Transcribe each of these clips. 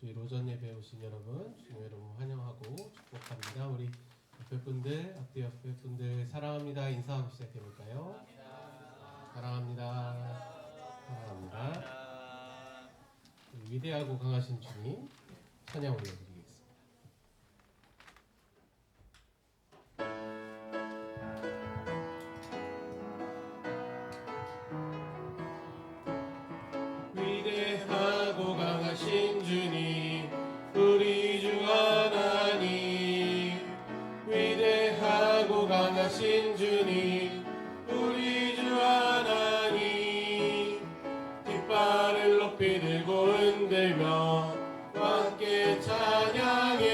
주일 오전 예배 오신 여러분, 주님 여러분 환영하고 축복합니다. 우리 앞에 분들, 앞에 분들 사랑합니다. 인사하고 시작해 볼까요? 사랑합니다. 사랑합니다. 위대하고 강하신 주님 찬양 올려드리겠습니다. 위대하고 강하신 주님, 우리 주 하나님. 위대하고 강하신 주님, 우리 주 하나님. 깃발을 높이 들고 흔들며 함께 찬양해.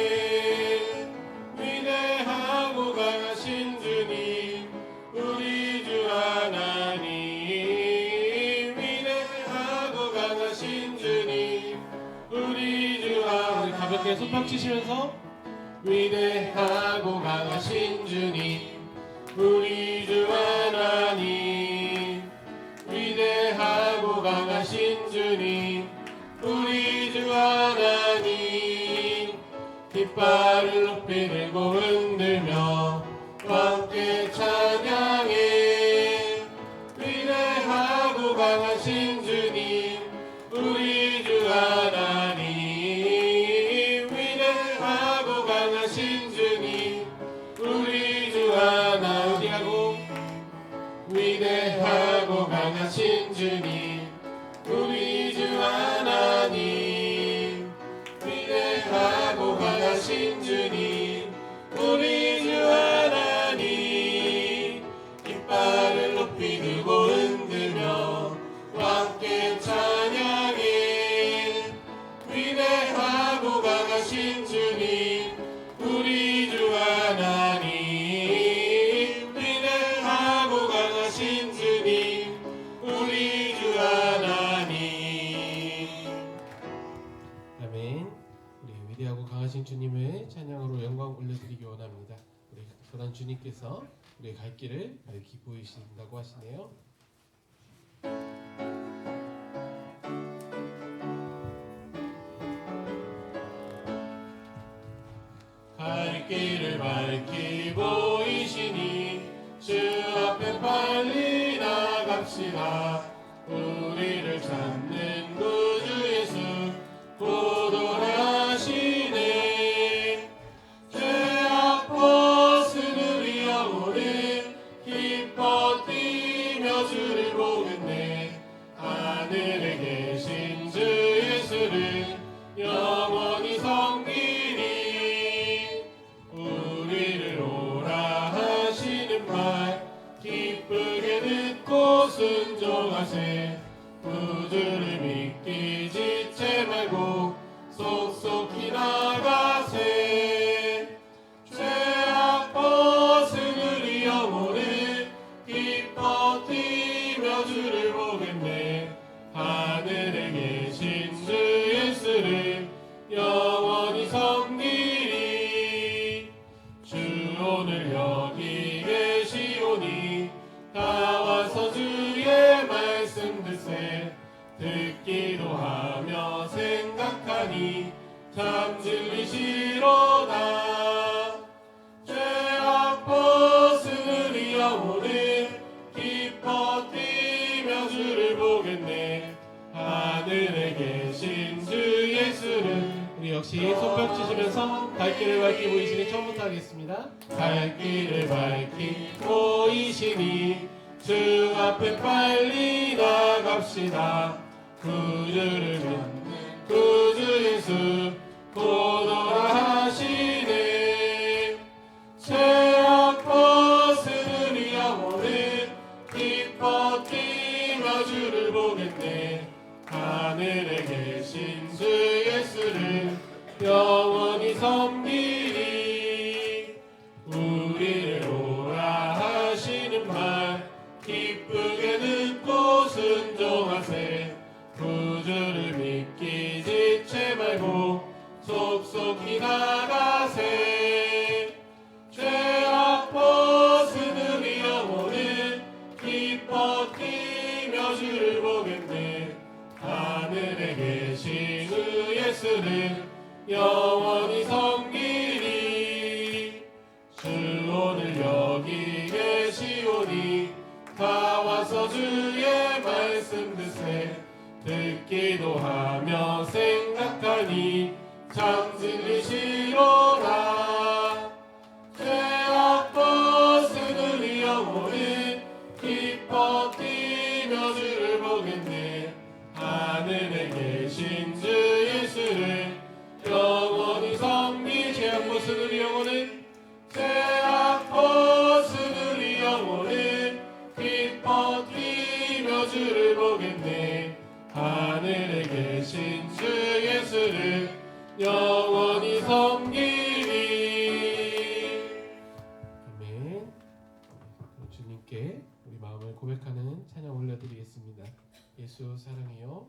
위대하고 강하신 주님, 우리 주 하나님. 가볍게 손뼉 치시면서 위대하고 강하신 주님, 우리 주 하나님. 위대하고 강하신 주님, 우리 주 하나님. 깃발을 높이 들고 흔들며 함께 찬양해. 위대하고 강하신 주님, 우리 주 하나님. 위대하고 강하신 주님, 우리 주 하나님. 위대하고 강하신 주님, 우리 주 하나님. 깃발을 높이 들고 흔들며 함께 찬양해. 위대하고 강하신 주님, 우리 주 하나님. 위대하고 강하신 주님의 찬양으로 영광 올려드리기 원합니다. 우리 그런 주님께서 우리의 갈 길을 밝히 보이신다고 하시네요. 갈 길을 밝히 보이시니 주 앞에 빨리 나갑시다. 우리를 찾는 구주 예수 곧 오라시네. 죄악 벗은 우리 영혼은 기뻐 뛰며 주를 보겠네. 하늘에 계신 주 예수를 영원히 섬기니. 우리를 오라 하시는 말 기쁘게 듣고 순종하세. 구주를 믿기 지체 말고 속속히 나가세. 죄악 벗은 우리 영혼은 기뻐 뛰며 주를 보겠네. 하늘에 계신 주 예수를 영원히 섬기리. 주 오늘 여기 계시오니 다 와서 주의 말씀 듣세. 듣기도 하며 생각하니 참 진리시로다. 죄악 벗은 우리 영혼은 기뻐 뛰며 주를 보겠네. 하늘에 계신 주 예수를. 우리 역시 손뼉 치시면서 갈 길을 밝히 보이시니 처음부터 하겠습니다. 갈 길을 밝히 보이시니 주 앞에 빨리 나갑시다. 구주를 믿는 구주 예수 곧 오라 하시네. 죄악 벗은 우리 영혼은 기뻐 뛰며 주를 보겠네. 하늘에 계신 주 예수를 영원히 섬기리. 우리를 오라 하시는 말 기쁘게 듣고 순종하세. 구주를 믿기 지체 말고 속속히 나가세. 죄악 벗은 우리 영혼은 기뻐 뛰며 주를 보겠네. 하늘 하늘에 계신 그 예수를 영원히 섬기리. 주 오늘 여기 계시오니 다 와서 주의 말씀 듣기도 하며 생각하니 참 진리시로다. 죄악 벗은 우리 영혼은 기뻐 뛰며 주를 보겠네. 하늘에 계신 주 예수를 영원히 섬기. 죄악 벗은 우리 영혼은 죄악 벗은 우리 영혼은 기뻐 뛰며 주를 보겠네. 하늘에 계신 주 예수를 영원히 섬기리. 아멘. 주님께 우리 마음을 고백하는 찬양 올려드리겠습니다. 예수 사랑해요.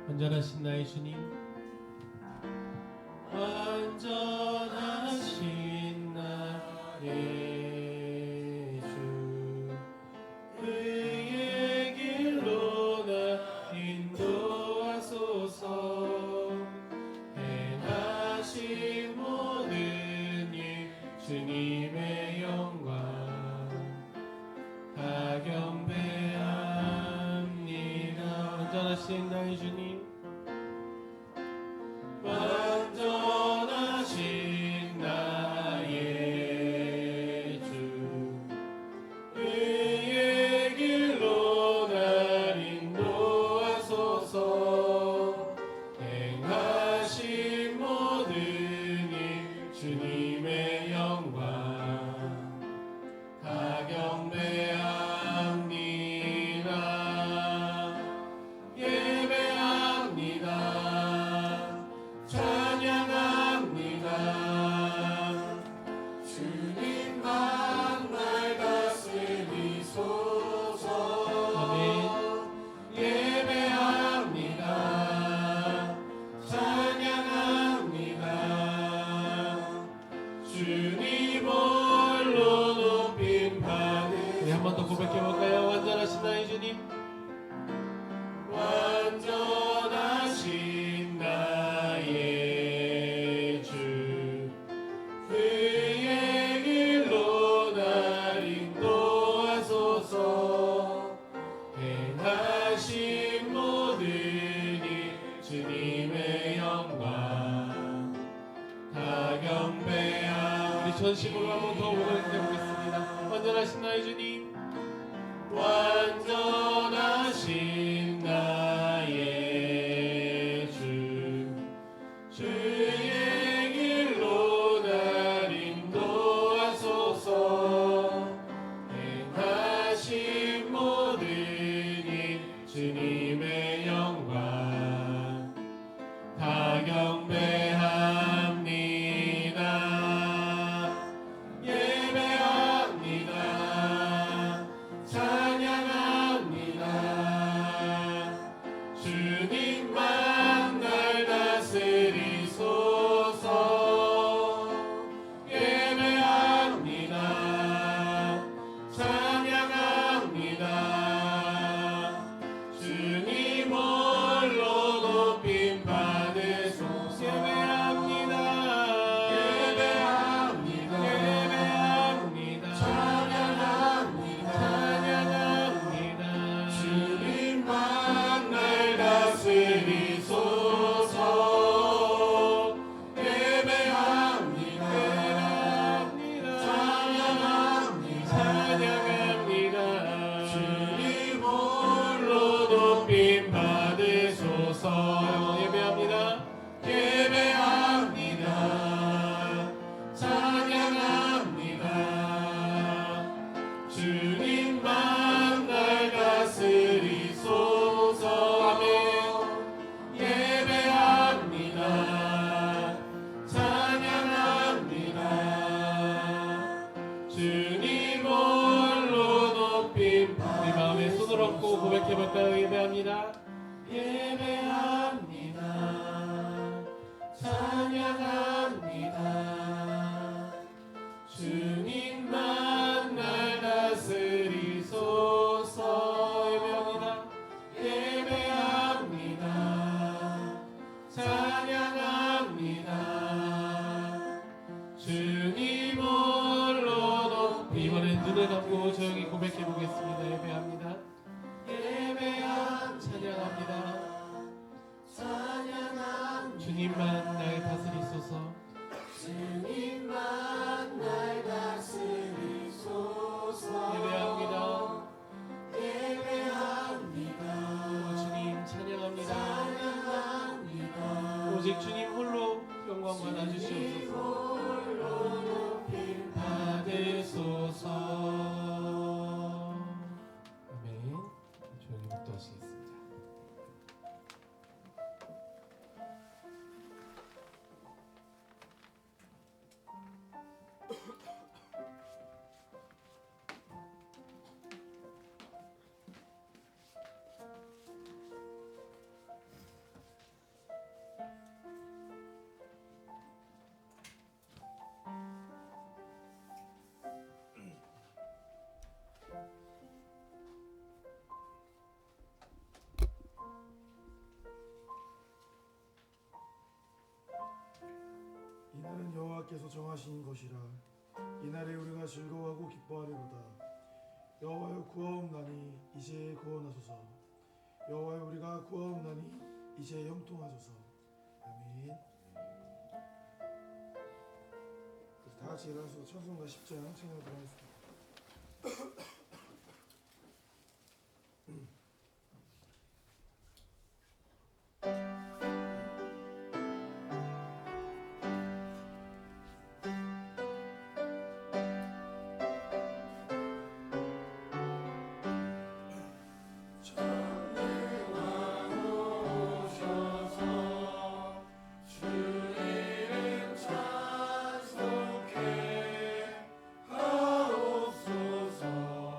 완전하신 나의 주님, 완전하신 나의 주, 그의 길로 나 인도하소서. 행하신 모든 일 주님의 영광 다 경배합니다. 완전하신 나의 주님, 완전하신 나의 주, 그의 길로 날 인도하소서. 행하신 모든 일 주님 전심으로 한번 더 고백해 보겠습니다. 완전하신 나의 주님, 완전하신 나의 주, 주의 길로 날 인도하소서. 행하신 모든 일 주님의 영광 다 경배합니다. 예배합니다. 찬양합니다. 주님만 날 다스리소서. 예배합니다. 찬양합니다. 주님 홀로 높임 받으소서. 예배합니다. 예배합니다. 예배합니다. 찬양합니다. 찬양합니다. 주님만 날 다스리소서. 예배합니다. 예배합니다. 찬양합니다. 찬양합니다. 주님 홀로 높임 받으소서. 예배합니다. 예배합니다. 찬양합니다. 주님만 날 다스리소서. 아멘. 예배합니다. 찬양합니다. 주님 홀로 높임. 우리 마음에 손을 얹고 고백해볼까요? 예배합니다. 예배합니다. 찬양합니다. 주님만 날 다스리소서. 예배합니다. 예배합니다. 찬양합니다. 주님 홀로 높이. 이번엔 눈을 감고 조용히 고백해 보겠습니다. 예배합니다. 예배합니다. 찬양합니다. 찬양합니다. 주님만 날 다스리소서. 주님만 날 다스리소서. 예배합니다. 예배합니다. 오 주님 찬양합니다. 찬양합니다. 오직 주님 홀로 영광 받아주시옵소서. 받으소서. 아멘. 조용히 묵도하시겠습니다. 이날은 여호와께서 정하신 것이라. 이날에 우리가 즐거워하고 기뻐하리로다. 여호와여 구하옵나니 이제 구원하소서. 여호와여 우리가 구하옵나니 이제 형통하소서. 아멘. 다 같이 일어나서 찬송가 10장 찬양하도록 하겠습니다. 하옵소서.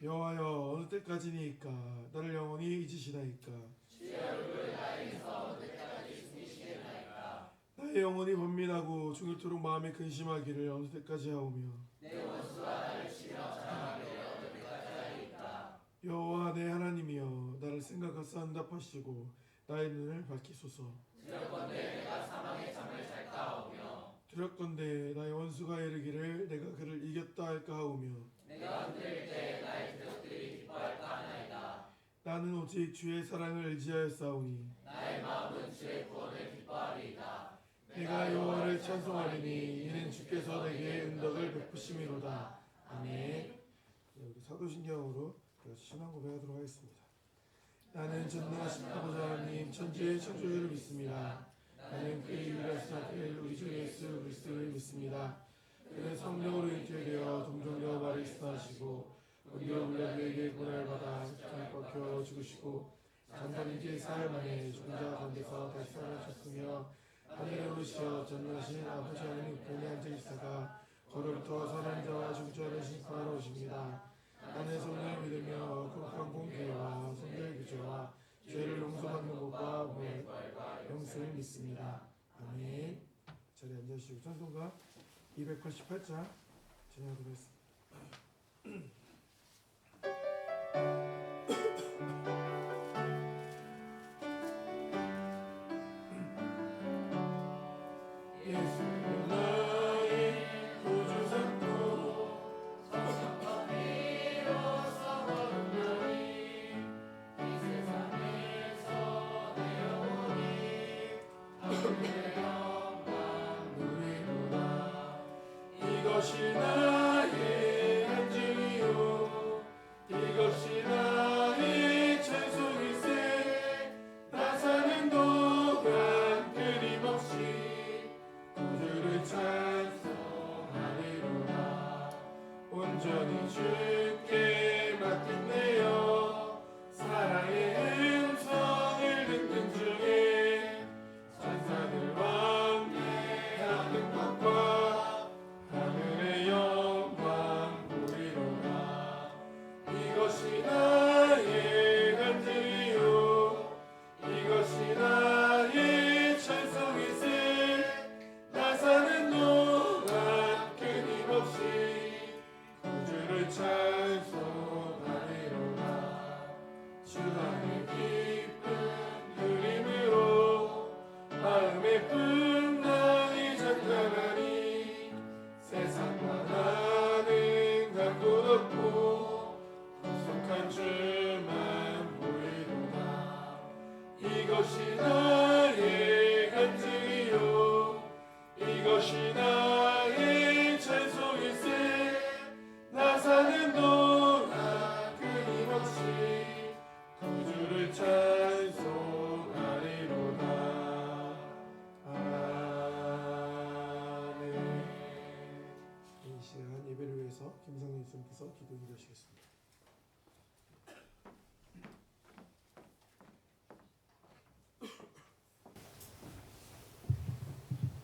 여호와여 어느 때까지니까 나를 영원히 잊으시나이까. 나의 영혼이 번민하고 중일토록 마음이 근심하기를 어느 때까지 하오며. 여호와 내 하나님이여 나를 생각하사 응답하시고 나의 눈을 밝히소서. 두렵건대 나의 원수가 이르기를 내가 그를 이겼다 할까 하오며. 나는 오직 주의 사랑을 의지하였사오니 내가 여호와를 찬송하리니 이는 주께서 내게 은덕을 베푸심이로다. 아멘. 네, 우리 사도신경으로 신앙 고백하도록 하겠습니다. 나는 전능하신 아버지 하나님 천지의 창조주를 믿습니다. 나는 그의 유일하신 아들 우리 주 예수 그리스도를 믿습니다. 그는 성령으로 잉태되어 동정녀 마리아에서 나시고 본디오 빌라도에게 고난을 받아 십자가에 박혀 죽으시고 장사된 지 사흘 만에 죽은 자 가운데서 다시 살아나셨으며 하늘에 오르시어 전능하신 아버지 하나님 우편에 앉으시다가 거로부터 선한 자와 죽은 자를 심판하러 오십니다. 나는 성령을 믿으며 거룩한 공회와 성결 교제와 죄를 용서받는 것과 부활과 영생을 믿습니다. 아멘. 자리에 앉으시고 찬송가 288장 진행하도록 하겠습니다. 예수는 나의 구주 삼고 성령과 비로소 거듭나니 이 세상에서 내 영혼이 하늘의 영광 누리노라. 이것이 나의 간증이요 이것이 나의 찬송일세. 나 사는 동안 끊임없이 구주를 찬송하리로다. 온전히 주께 맡겼네요. 사랑의 음성을 듣는 중에 천사들과 함께 하는 것과 하늘의 영광 보리로다. 이것이 나의 간증이요 이것이 나의 찬송일세. 나 사는 동안 끊임없이 구주를 찬송하리로다. 주 안에 기쁜 누림으로 마음의 풍랑이 잠깐하니 세상과 나는 간곳 없고 구속한 주만 보이도다. 이것이 나의 간증이요 이것이 나의 찬송일세. 나 사는 동안 끊임없이 구주를 찬송하리로다. 아멘. 이 시간 예배를 위해서 김성민 선생님께서 기도 인도하시겠습니다.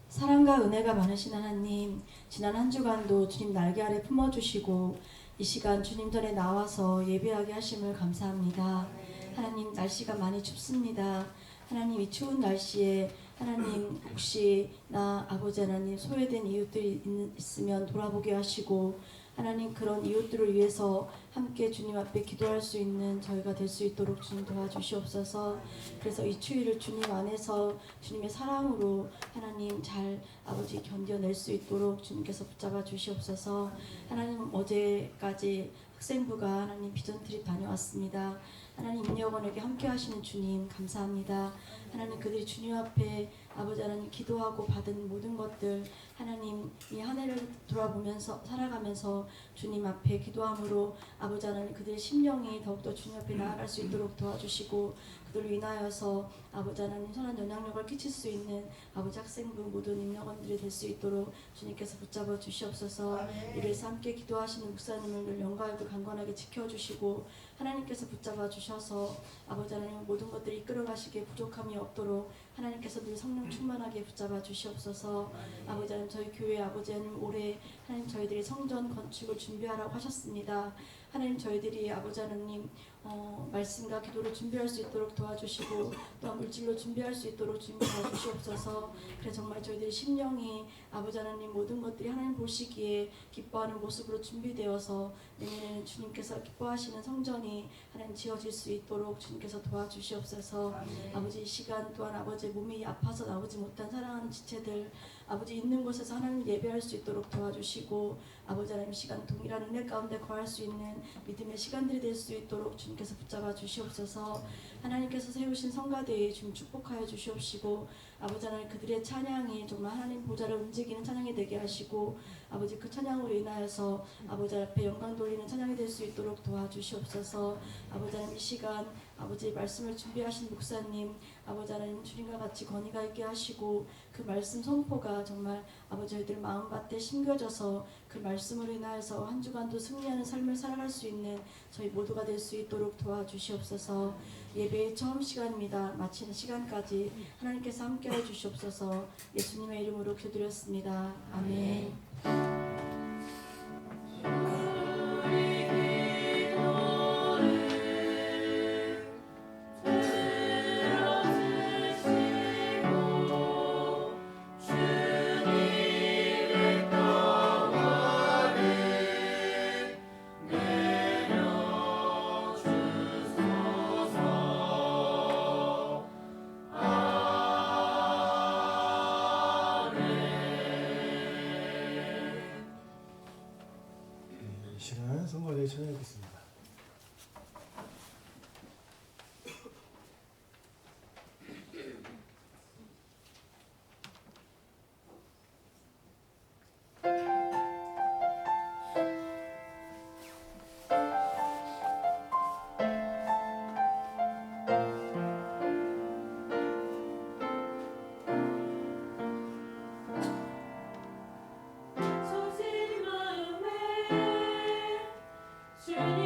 사랑과 은혜가 많으신 하나님, 지난 한 주간도 주님 날개 아래 품어주시고 이 시간 주님 전에 나와서 예배하게 하심을 감사합니다. 하나님, 날씨가 많이 춥습니다. 하나님, 이 추운 날씨에 하나님 혹시 나 아버지 하나님 소외된 이웃들이 있으면 돌아보게 하시고 하나님 그런 이웃들을 위해서 함께 주님 앞에 기도할 수 있는 저희가 될 수 있도록 주님 도와주시옵소서. 그래서 이 추위를 주님 안에서 주님의 사랑으로 하나님 잘 아버지 견뎌낼 수 있도록 주님께서 붙잡아 주시옵소서. 하나님 어제까지 학생부가 하나님 비전 트립 다녀왔습니다. 하나님 임여원에게 함께 하시는 주님 감사합니다. 하나님 그들이 주님 앞에 아버지 하나님 기도하고 받은 모든 것들 하나님 이 한 해를 돌아보면서 살아가면서 주님 앞에 기도함으로 아버지 하나님 그들의 심령이 더욱더 주님 앞에 나아갈 수 있도록 도와주시고 그들을 인하여서 아버지 하나님 선한 영향력을 끼칠 수 있는 아버지 학생부 모든 임력원들이 될 수 있도록 주님께서 붙잡아 주시옵소서. 이를 위해서 함께 기도하시는 목사님을 늘 영광하고 강건하게 지켜주시고 하나님께서 붙잡아 주셔서 아버지 하나님 모든 것들이 이끌어가시기에 부족함이 없도록 하나님께서 늘 성령 충만하게 붙잡아 주시옵소서. 아버지 하나님 저희 교회 아버지 하나님 올해 하나님 저희들이 성전 건축을 준비하라고 하셨습니다. 하나님 저희들이 아버지 하나님 말씀과 기도를 준비할 수 있도록 도와주시고 또한 물질로 준비할 수 있도록 주님 도와주시옵소서. 그래 정말 저희들의 심령이 아버지 하나님 모든 것들이 하나님 보시기에 기뻐하는 모습으로 준비되어서 내년에는 주님께서 기뻐하시는 성전이 하나님 지어질 수 있도록 주님께서 도와주시옵소서. 아버지 이 시간 또한 아버지의 몸이 아파서 나오지 못한 사랑하는 지체들 아버지 있는 곳에서 하나님 예배할 수 있도록 도와주시고 아버지 하나님 시간 동일한 은혜 가운데 거할 수 있는 믿음의 시간들이 될 수 있도록 주님께서 붙잡아 주시옵소서. 하나님께서 세우신 성가대에 주님 축복하여 주시옵시고 아버지 하나님 그들의 찬양이 정말 하나님 보좌를 움직이는 찬양이 되게 하시고 아버지 그 찬양으로 인하여서 아버지 앞에 영광 돌리는 찬양이 될 수 있도록 도와주시옵소서. 아버지 하나님 이 시간 아버지 말씀을 준비하신 목사님 아버지 하나님 주님과 같이 권위가 있게 하시고 그 말씀 선포가 정말 아버지 저희들 마음밭에 심겨져서 그 말씀으로 인하여서 한 주간도 승리하는 삶을 살아갈 수 있는 저희 모두가 될 수 있도록 도와주시옵소서. 예배의 처음 시간입니다. 마치는 시간까지 하나님께서 함께해 주시옵소서. 예수님의 이름으로 기도드렸습니다. 아멘. 이 시간 성가대에 찬양하겠습니다. 소신 마음에 주님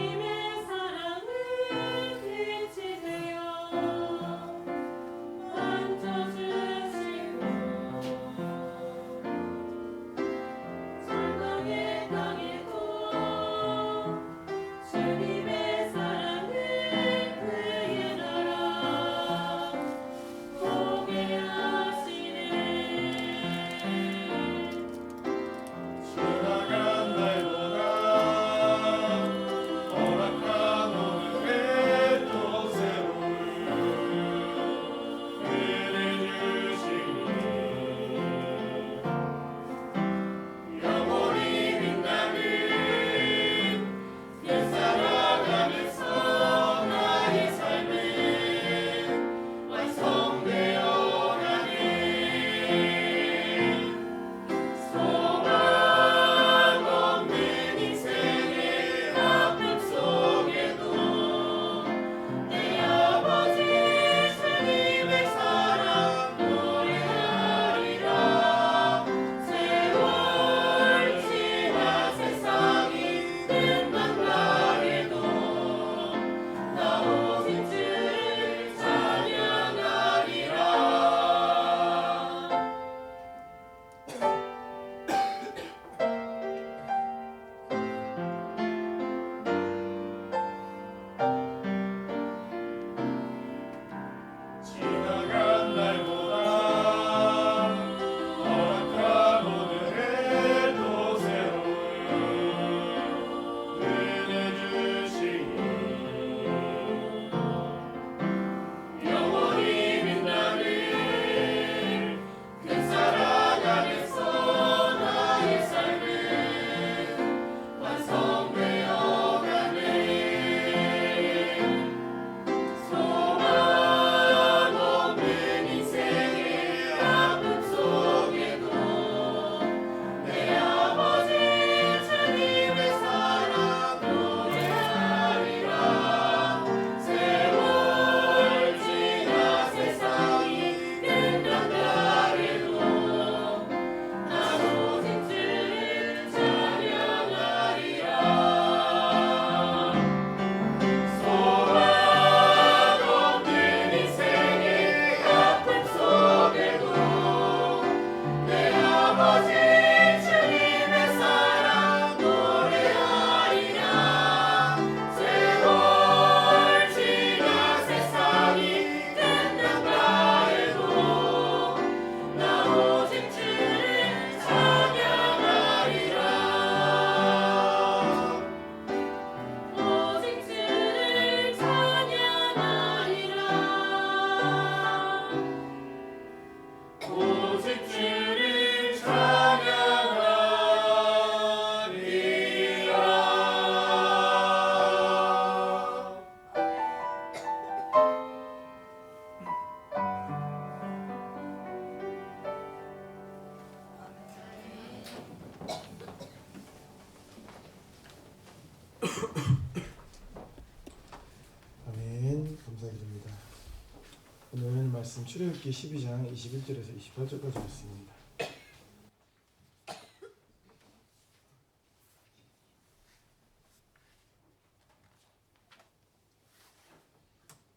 출애굽기 12장 21절에서 28절까지 말씀입니다.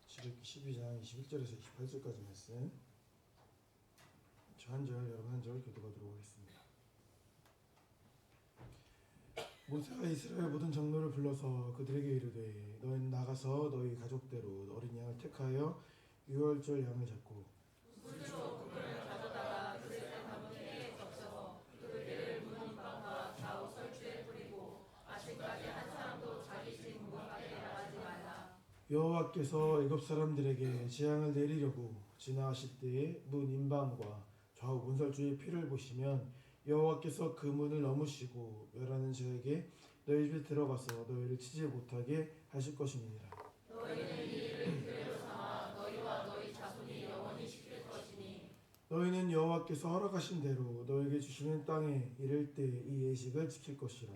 출애굽기 12장 21절에서 28절까지 말씀. 저 한 절, 여러분 한 절 교도하도록 하겠습니다. 모세가 이스라엘 모든 장로를 불러서 그들에게 이르되 너희는 나가서 너희 가족대로 어린 양을 택하여 유월절 양을 잡고 여호와께서 애굽 사람들에게 재앙을 내리려고 지나가실 때에 문 인방과 좌우 문설주의 피를 보시면 여호와께서 그 문을 넘으시고 멸하는 자에게 너희 집에 들어가서 너희를 치지 못하게 하실 것이니라. 너희는 여호와께서 허락하신 대로 너에게 주시는 땅에 이를 때 이 예식을 지킬 것이라.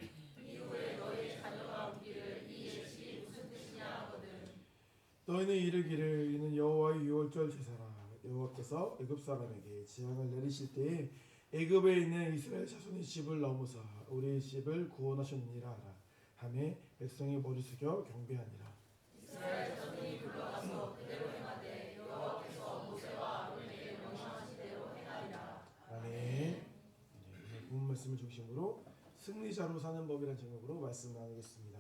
너희는 이르기를 이는 여호와의 유월절 제사라. 여호와께서 애굽 사람에게 재앙을 내리실 때에 애굽에 있는 이스라엘 자손의 집을 넘으사 우리의 집을 구원하셨느니라 하라. 하매 백성이 머리 숙여 경배하니라. 이스라엘 자손이 불러가서 그대로 행하되 여호와께서 모세와 아론에게 명령하신 대로 행하리라. 아멘. 네, 오늘 본문 말씀을 중심으로 승리자로 사는 법이라는 제목으로 말씀 나누겠습니다.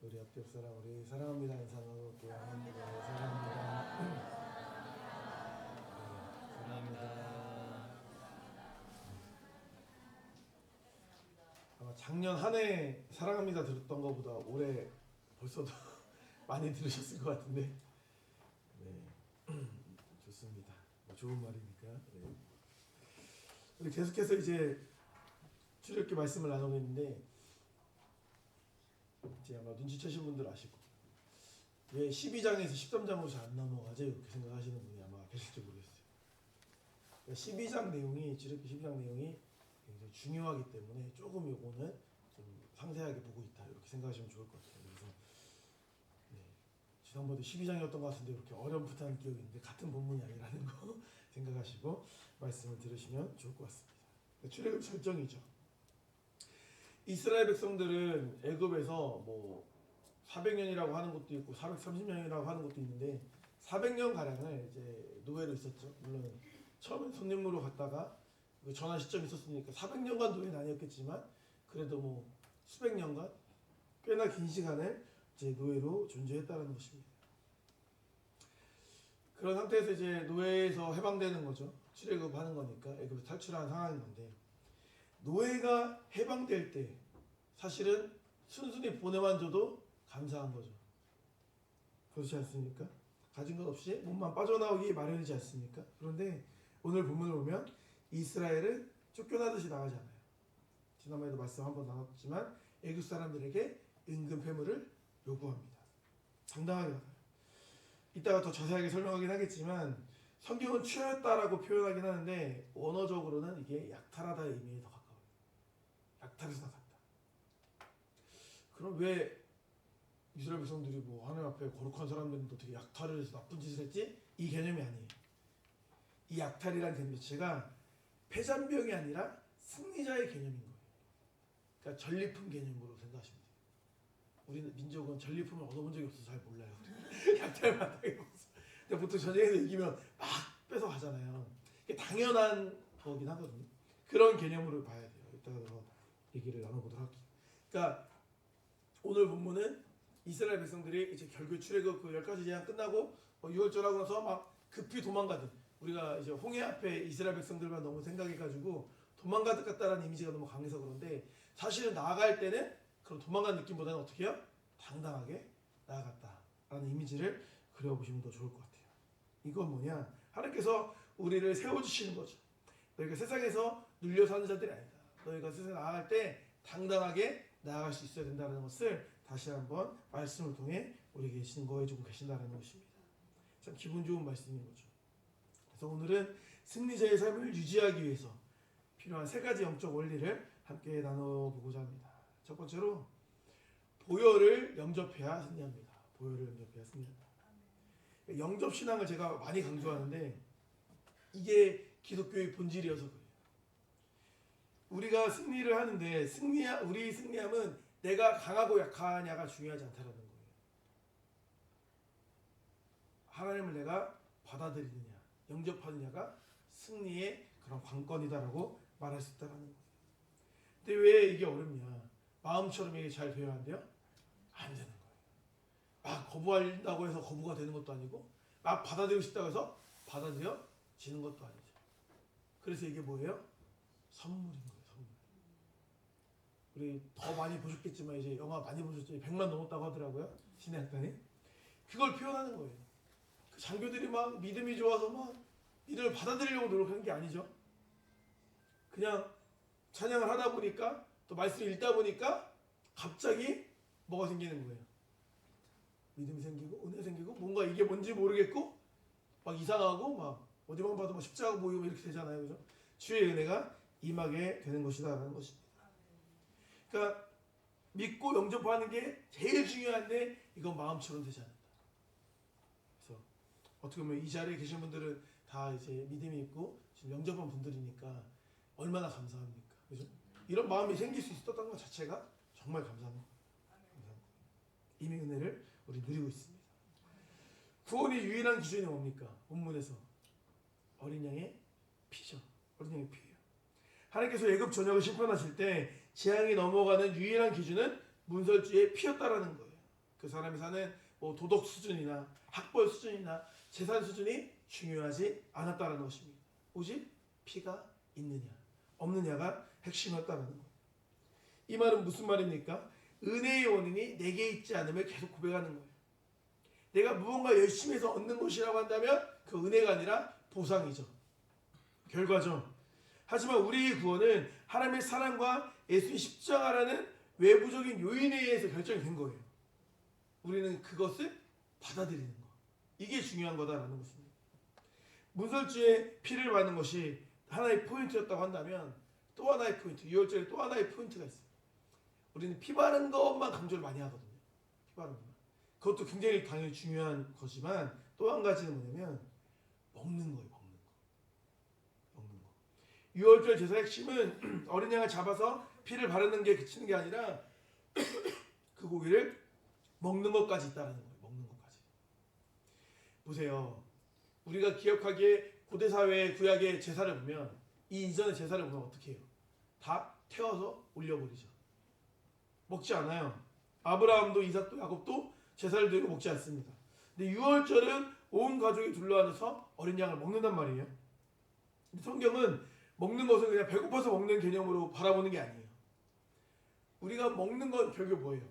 우리 앞에 사람 우리 사랑합니다 인사로 교환합니다. 사랑합니다. 사랑합니다. 아마 작년 한 해 사랑합니다 들었던 것보다 올해 벌써도 많이 들으셨을 것 같은데, 네 좋습니다. 좋은 말이니까. 네. 우리 계속해서 이제 출애굽기 말씀을 나누고 있는데. 이제 아마 눈치채신 분들 아시고 왜 12장에서 13장으로 잘 안 넘어가죠? 이렇게 생각하시는 분이 아마 계실지 모르겠어요. 그러니까 12장 내용이 출애굽기 12장 내용이 굉장히 중요하기 때문에 조금 요거는 좀 상세하게 보고 있다 이렇게 생각하시면 좋을 것 같아요. 그래서 네, 지난번에 12장이었던 것 같은데 이렇게 어렴풋한 기억이 있는데 같은 본문이 아니라는 거 생각하시고 말씀을 들으시면 좋을 것 같습니다. 출애굽 설정이죠. 이스라엘 백성들은 애굽에서 뭐 400년이라고 하는 것도 있고 430년이라고 하는 것도 있는데 400년 가량을 이제 노예로 있었죠. 물론 처음엔 손님으로 갔다가 전환 시점이 있었으니까 400년간 노예는 아니었겠지만 그래도 뭐 수백 년간 꽤나 긴 시간을 이제 노예로 존재했다는 것입니다. 그런 상태에서 이제 노예에서 해방되는 거죠. 출애굽하는 거니까 애굽에서 탈출하는 상황인 건데. 노예가 해방될 때 사실은 순순히 보내만 줘도 감사한 거죠. 그렇지 않습니까? 가진 것 없이 몸만 빠져나오기 마련이지 않습니까? 그런데 오늘 본문을 보면 이스라엘은 쫓겨나듯이 나가잖아요. 지난번에도 말씀 한번 나눴지만 애굽 사람들에게 은근 패물을 요구합니다. 당당하게 나가요. 이따가 더 자세하게 설명하긴 하겠지만 성경은 취하였다라고 표현하긴 하는데 원어적으로는 이게 약탈하다의 의미에 더 가까워요. 약탈해서 나갔다. 그럼 왜 이스라엘 백성들이 뭐 하나님 앞에 거룩한 사람들인데 어떻게 약탈을 해서 나쁜 짓을 했지? 이 개념이 아니에요. 이 약탈이라는 개념 자체가 패잔병이 아니라 승리자의 개념인 거예요. 그러니까 전리품 개념으로 생각하시면 돼요. 우리는 민족은 전리품을 얻어본 적이 없어서 잘 몰라요. 약탈만 당해서. 근데 보통 전쟁에서 이기면 막 뺏어 가잖아요. 이게 당연한 거긴 하거든요. 그런 개념으로 봐야 돼요. 이따가 더 얘기를 나눠보도록 할게요. 그러니까 오늘 본문은 이스라엘 백성들이 이제 결국 출애굽 그 10가지 재앙 끝나고 유월절하고 나서 막 급히 도망가든, 우리가 이제 홍해 앞에 이스라엘 백성들만 너무 생각해가지고 도망가듯 같다라는 이미지가 너무 강해서 그런데 사실은 나아갈 때는 그런 도망간 느낌보다는 어떻게 해요? 당당하게 나아갔다라는 이미지를 그려보시면 더 좋을 것 같아요. 이건 뭐냐? 하나님께서 우리를 세워주시는 거죠. 너희가 세상에서 눌려 사는 자들이 아니다. 너희가 세상에 나아갈 때 당당하게 나아갈 수 있어야 된다는 것을 다시 한번 말씀을 통해 우리에게 증거해주고 계신다는 것입니다. 참 기분 좋은 말씀인 거죠. 그래서 오늘은 승리자의 삶을 유지하기 위해서 필요한 3가지 영적 원리를 함께 나눠보고자 합니다. 첫 번째로 보혈을 영접해야 승리합니다. 보혈을 영접해야 승리한다. 영접신앙을 제가 많이 강조하는데 이게 기독교의 본질이어서 그래요. 우리가 승리를 하는데 우리 승리함은 내가 강하고 약하냐가 중요하지 않다라는 거예요. 하나님을 내가 받아들이느냐, 영접하느냐가 승리의 그런 관건이다라고 말할 수 있다라는 거예요. 근데 왜 이게 어렵냐? 마음처럼 이게 잘 되어야 안 돼요? 안 되는 거예요. 막 거부한다고 해서 거부가 되는 것도 아니고, 막 받아들이고 싶다고 해서 받아들여지는 것도 아니죠. 그래서 이게 뭐예요? 선물인 거예요. 선물. 우리 더 많이 보셨겠지만 이제 영화 많이 보셨죠? 100만 넘었다고 하더라고요. 신의 학단이. 그걸 표현하는 거예요. 그 장교들이 막 믿음이 좋아서 막 믿음을 받아들이려고 노력하는 게 아니죠. 그냥 찬양을 하다 보니까 또 말씀을 읽다 보니까 갑자기 뭐가 생기는 거예요. 믿음이 생기고 은혜 생기고 뭔가 이게 뭔지 모르겠고 막 이상하고 막 어디만 봐도 막 십자가 보이고 이렇게 되잖아요. 그죠? 주의 은혜가 임하게 되는 것이다라는 것입니다. 그러니까 믿고 영접하는 게 제일 중요한데 이건 마음처럼 되지 않는다. 그래서 어떻게 보면 이 자리에 계신 분들은 다 이제 믿음이 있고 지금 영접한 분들이니까 얼마나 감사합니까? 그죠? 이런 마음이 생길 수 있었던 것 자체가 정말 감사합니다. 이미 은혜를 우리 누리고 있습니다. 구원의 유일한 기준이 뭡니까? 본문에서 어린 양의 피죠. 어린 양의 피예요. 하나님께서 애굽 전역을 심판하실 때 재앙이 넘어가는 유일한 기준은 문설주의 피였다라는 거예요. 그 사람이 사는 뭐 도덕 수준이나 학벌 수준이나 재산 수준이 중요하지 않았다라는 것입니다. 오직 피가 있느냐 없느냐가 핵심이었다라는 거예요. 이 말은 무슨 말입니까? 은혜의 원인이 내게 있지 않음을 계속 고백하는 거예요. 내가 무언가 열심히 해서 얻는 것이라고 한다면 그 은혜가 아니라 보상이죠. 결과죠. 하지만 우리의 구원은 하나님의 사랑과 예수의 십자가라는 외부적인 요인에 의해서 결정이 된 거예요. 우리는 그것을 받아들이는 거. 이게 중요한 거다라는 것입니다. 문설주의 피를 받는 것이 하나의 포인트였다고 한다면 또 하나의 포인트, 6월절에 또 하나의 포인트가 있어요. 우리는 피 바른 것만 강조를 많이 하거든요. 피 바른 것만. 그것도 굉장히 당연히 중요한 거지만 또 한 가지는 뭐냐면 먹는 거예요. 먹는 거. 6월절 제사의 핵심은 어린 양을 잡아서 피를 바르는 게 그치는 게 아니라 그 고기를 먹는 것까지 있다는 거예요. 먹는 것까지. 보세요. 우리가 기억하기에 고대사회의 구약의 제사를 보면 이 이전의 제사를 보면 어떻게 해요? 다 태워서 올려버리죠. 먹지 않아요. 아브라함도 이삭도 야곱도 제사를 드리고 먹지 않습니다. 근데 6월절은 온 가족이 둘러앉아서 어린 양을 먹는단 말이에요. 성경은 먹는 것을 그냥 배고파서 먹는 개념으로 바라보는 게 아니에요. 우리가 먹는 건 결국 뭐예요?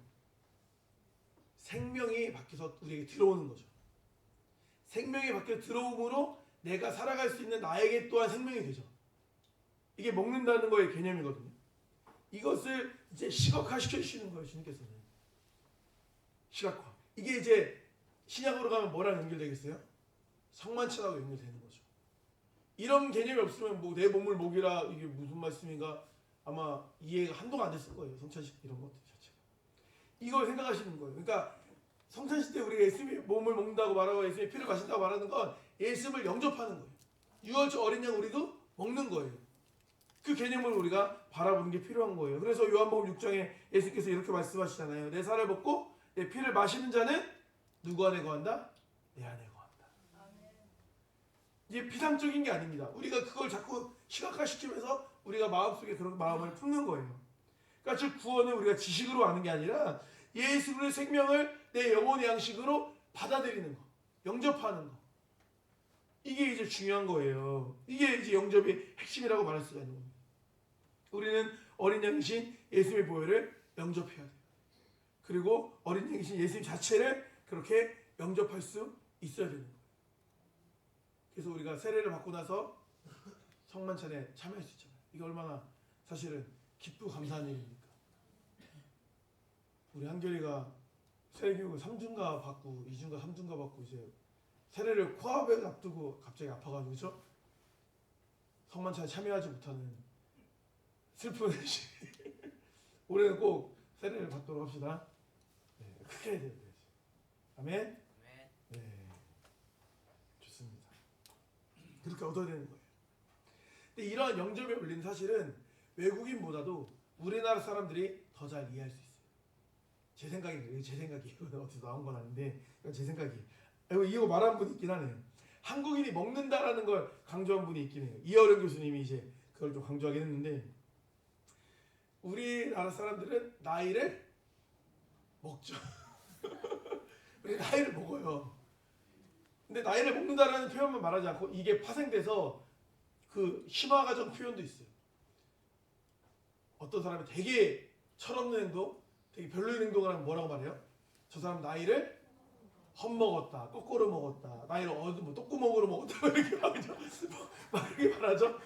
생명이 밖에서 우리에게 들어오는 거죠. 생명이 밖에 들어옴으로 내가 살아갈 수 있는 나에게 또한 생명이 되죠. 이게 먹는다는 거의 개념이거든요. 이것을 이제 시각화 시켜주시는 거예요. 주님께서는. 시각화. 이게 이제 신약으로 가면 뭐랑 연결되겠어요? 성만찬하고 연결되는 거죠. 이런 개념이 없으면 뭐 내 몸을 먹이라 이게 무슨 말씀인가 아마 이해가 한동안 안 됐을 거예요. 성찬식 이런 것들 자체가. 이걸 생각하시는 거예요. 그러니까 성찬식 때 우리가 예수님의 몸을 먹는다고 말하고 예수님의 피를 마신다고 말하는 건 예수님을 영접하는 거예요. 6월절 어린 양 우리도 먹는 거예요. 그 개념을 우리가 바라보는 게 필요한 거예요. 그래서 요한복음 6장에 예수님께서 이렇게 말씀하시잖아요. 내 살을 먹고 내 피를 마시는 자는 누구 안에 거한다? 내 안에 거한다. 이게 피상적인 게 아닙니다. 우리가 그걸 자꾸 시각화시키면서 우리가 마음속에 그런 마음을 품는 거예요. 그러니까 즉 구원은 우리가 지식으로 아는 게 아니라 예수 그리스도의 생명을 내 영혼의 양식으로 받아들이는 거, 영접하는 거. 이게 이제 중요한 거예요. 이게 이제 영접의 핵심이라고 말할 수가 있는 겁니다. 우리는 어린 양이신 예수님의 보혈을 영접해야 돼요. 그리고 어린 양이신 예수님 자체를 그렇게 영접할 수 있어야 되는 거예요. 그래서 우리가 세례를 받고 나서 성만찬에 참여할 수 있잖아요. 이게 얼마나 사실은 기쁘고 감사한 일입니까? 우리 한결이가 세례교육을 3주인가 받고 2주인가 3주인가 받고 이제 세례를 코앞에 앞두고 갑자기 아파가지고 그죠? 성만찬에 참여하지 못하는 슬픈 올해는 꼭 세례를 받도록 합시다. 네, 크게 해야 돼요. 아멘. 네, 좋습니다. 그렇게 얻어야 되는 거예요. 근데 이러한 영접의 원리는 사실은 외국인보다도 우리나라 사람들이 더 잘 이해할 수 있어요. 제 생각이에요. 제 생각이에요. 어디서 나온 건 아닌데 이건 제 생각이에요. 이거 말한 분이 있긴 하네요. 한국인이 먹는다라는 걸 강조한 분이 있긴 해요. 이어령 교수님이 이제 그걸 좀 강조하긴 했는데, 우리나라 사람들은 나이를 먹죠. 우리 나이를 먹어요. 근데 나이를 먹는다라는 표현만 말하지 않고 이게 파생돼서 그 심화가적 표현도 있어요. 어떤 사람이 되게 철없는 행동, 되게 별로인 행동을 하면 뭐라고 말해요? 저 사람 나이를 헛먹었다, 거꾸로 먹었다, 나이를 뭐 똥구멍으로 먹었다, 이렇게 말하죠. 막 이렇게 말하죠.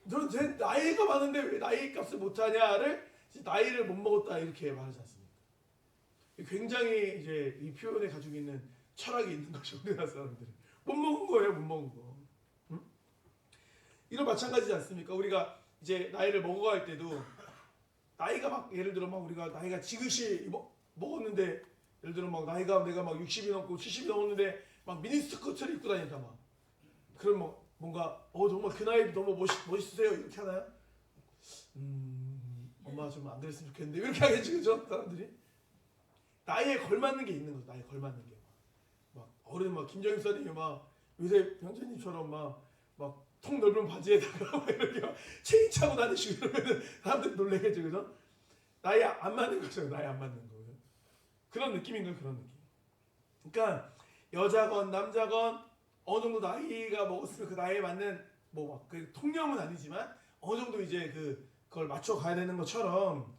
전 제 나이가 많은데 왜 나이 값을 못하냐를 나이를 못 먹었다 이렇게 말하지 않습니까? 굉장히 이제 이 표현에 가지고 있는 철학이 있는 거죠. 우리나라 사람들은 못 먹은 거예요, 못 먹은 거. 응? 이런 마찬가지지 않습니까? 우리가 이제 나이를 먹어갈 때도 나이가 막 예를 들어 막 우리가 나이가 지그시 먹었는데, 예를 들어 막 나이가 내가 막 60이 넘고 70이 넘었는데 막 미니스커트를 입고 다닌다 막. 그럼 뭐 뭔가 정말 그 나이 너무 멋있으세요 이렇게 하나요? 엄마 좀 안 그랬으면 좋겠는데 이렇게 하겠지, 그죠? 사람들이 나이에 걸맞는 게 있는 거죠. 나이에 걸맞는 게 막 어른 막 김정일 선생님이 막 요새 형제님처럼 막 통 넓은 바지에다가 막 이렇게 막 체인 차고 다니시고 이러면 사람들이 놀래겠죠, 그죠? 나이에 안 맞는 거죠. 나이에 안 맞는 거예요. 그런 느낌인 거예요, 그런 느낌. 그러니까 여자건 남자건 어느 정도 나이가 먹었으면 그 나이에 맞는 그 통념은 아니지만 어느 정도 이제 그걸 맞춰 가야 되는 것처럼,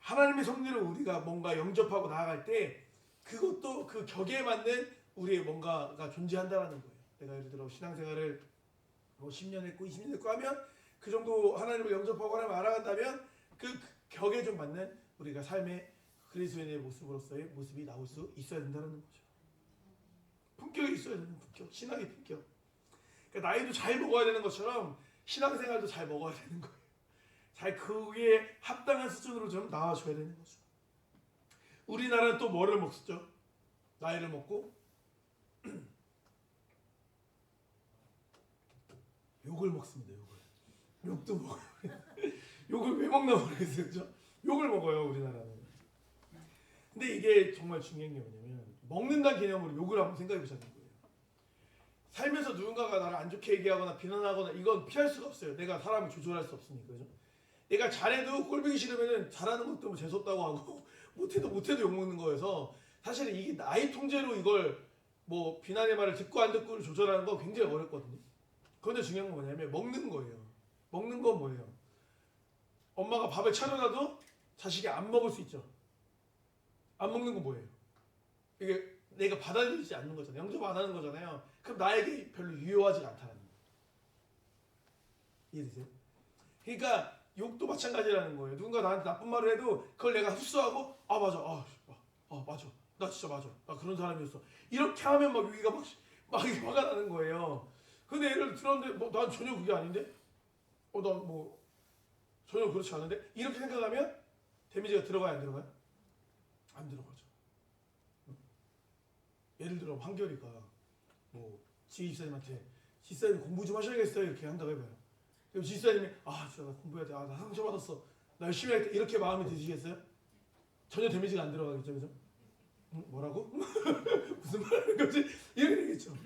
하나님의 섭리를 우리가 뭔가 영접하고 나아갈 때 그것도 그 격에 맞는 우리의 뭔가가 존재한다라는 거예요. 내가 예를 들어 신앙생활을 뭐 10년 했고 20년 했고 하면 그 정도 하나님을 영접하고 하나님을 알아간다면 그 격에 좀 맞는 우리가 삶의 그리스도인의 모습으로서의 모습이 나올 수 있어야 된다는 거죠. 품격이 있어야 되는 품격, 신앙의 품격. 그러니까 나이도 잘 먹어야 되는 것처럼 신앙생활도 잘 먹어야 되는 거예요. 잘 그게 합당한 수준으로 좀 나와줘야 되는 거죠. 우리나라는 또 뭐를 먹었죠? 나이를 먹고 욕을 먹습니다. 욕도 먹어요. 욕을 왜 먹나 모르겠어요, 그죠? 욕을 먹어요, 우리나라는. 근데 이게 정말 중요한 게 뭐냐면, 먹는다는 개념으로 욕을 한번 생각해 보자는 거예요. 살면서 누군가가 나를 안 좋게 얘기하거나 비난하거나 이건 피할 수가 없어요. 내가 사람을 조절할 수 없으니까, 그죠? 내가 잘해도 꼴보기 싫으면은 잘하는 것도 뭐 재수없다고 하고 못해도 욕먹는 거여서, 사실은 이게 나이 통제로 이걸 뭐 비난의 말을 듣고 안 듣고를 조절하는 건 굉장히 어렵거든요. 그런데 중요한 건 뭐냐면 먹는 거예요. 먹는 건 뭐예요? 엄마가 밥을 차려놔도 자식이 안 먹을 수 있죠. 안 먹는 건 뭐예요? 이게 내가 받아들이지 않는 거잖아요. 영접 안 하는 거잖아요. 그럼 나에게 별로 유효하지 않다는 거예요. 이해되세요? 그러니까 욕도 마찬가지라는 거예요. 누군가 나한테 나쁜 말을 해도 그걸 내가 흡수하고 맞아, 맞아, 나 진짜 맞아, 나 그런 사람이었어, 이렇게 하면 막 여기가 막 이게 화가 나는 거예요. 근데 예를 들었는데 난 전혀 그게 아닌데, 난 뭐 전혀 그렇지 않은데, 이렇게 생각하면 데미지가 들어가요, 안 들어가요? 안 들어가죠. 예를 들어 한결이가 뭐 지휘사님한테 지휘사님 공부 좀 하셔야겠어요 이렇게 한다고 해봐요. 그럼 지휘사님이 진짜 나 공부해야 돼, 나 상처 받았어, 나 열심히 할게, 이렇게 마음이 드시겠어요? 전혀 데미지가 안 들어가겠죠, 그죠? 뭐라고? 무슨 말 하는 거지? 이렇게 되겠죠.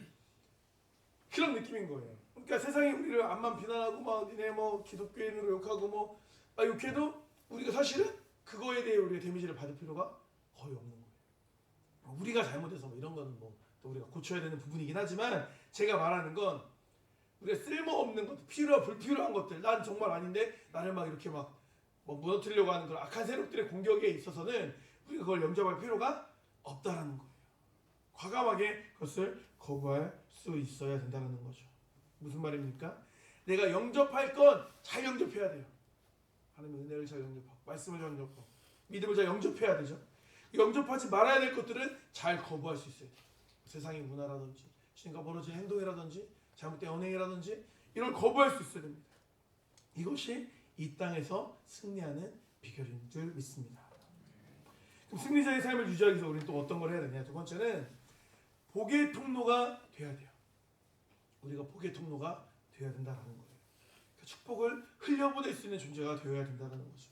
그런 느낌인 거예요. 그러니까 세상이 우리를 암만 비난하고 막 니네 뭐 기독교인으로 욕하고 욕해도 우리가 사실은 그거에 대해 우리가 데미지를 받을 필요가 거의 없는 거예요. 우리가 잘못해서 이런 거는 또 우리가 고쳐야 되는 부분이긴 하지만, 제가 말하는 건 우리가 쓸모없는 것들, 불필요한 것들, 난 정말 아닌데 나를 막 이렇게 무너뜨리려고 하는 그런 악한 세력들의 공격에 있어서는 우리가 그걸 영접할 필요가 없다라는 거예요. 과감하게 그것을 거부할 수 있어야 된다는 거죠. 무슨 말입니까? 내가 영접할 건 잘 영접해야 돼요. 하나님의 은혜를 잘 영접하고, 말씀을 잘 영접하고, 믿음을 잘 영접해야 되죠. 영접하지 말아야 될 것들은 잘 거부할 수 있어요. 세상의 문화라든지 신과 벌어진 행동이라든지 잘못된 언행이라든지 이런 걸 거부할 수 있어야 됩니다. 이것이 이 땅에서 승리하는 비결인 줄 믿습니다. 그럼 승리자의 삶을 유지하기 위해서 우리는 또 어떤 걸 해야 되냐? 두 번째는 복의 통로가 돼야 돼요. 우리가 복의 통로가 되어야 된다는 거예요. 그러니까 축복을 흘려보낼 수 있는 존재가 되어야 된다는 거죠.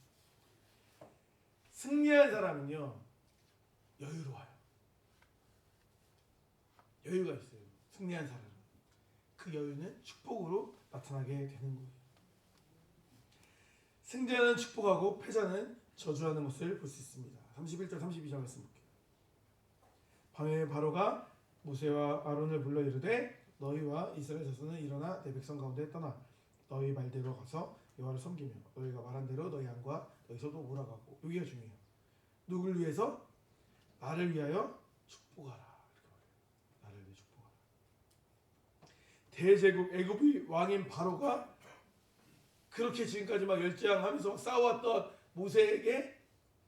승리한 사람은요, 여유로워요. 여유가 있어요. 승리한 사람은. 그 여유는 축복으로 나타나게 되는 거예요. 승자는 축복하고 패자는 저주하는 것을 볼 수 있습니다. 31절 32절 말씀 볼게요. 밤에 바로가 모세와 아론을 불러 이르되 너희와 이스라엘 자손은 일어나 내 백성 가운데 떠나 너희 말대로 가서 여호와를 섬기며 너희가 말한 대로 너희 양과 너희 소도 몰아가고. 여기가 중요해요. 누굴 위해서? 나를 위하여 축복하라. 이렇게 말해요. 나를 위해 축복하라. 대제국 애굽의 왕인 바로가 그렇게 지금까지 막 열재앙하면서 막 싸워왔던 모세에게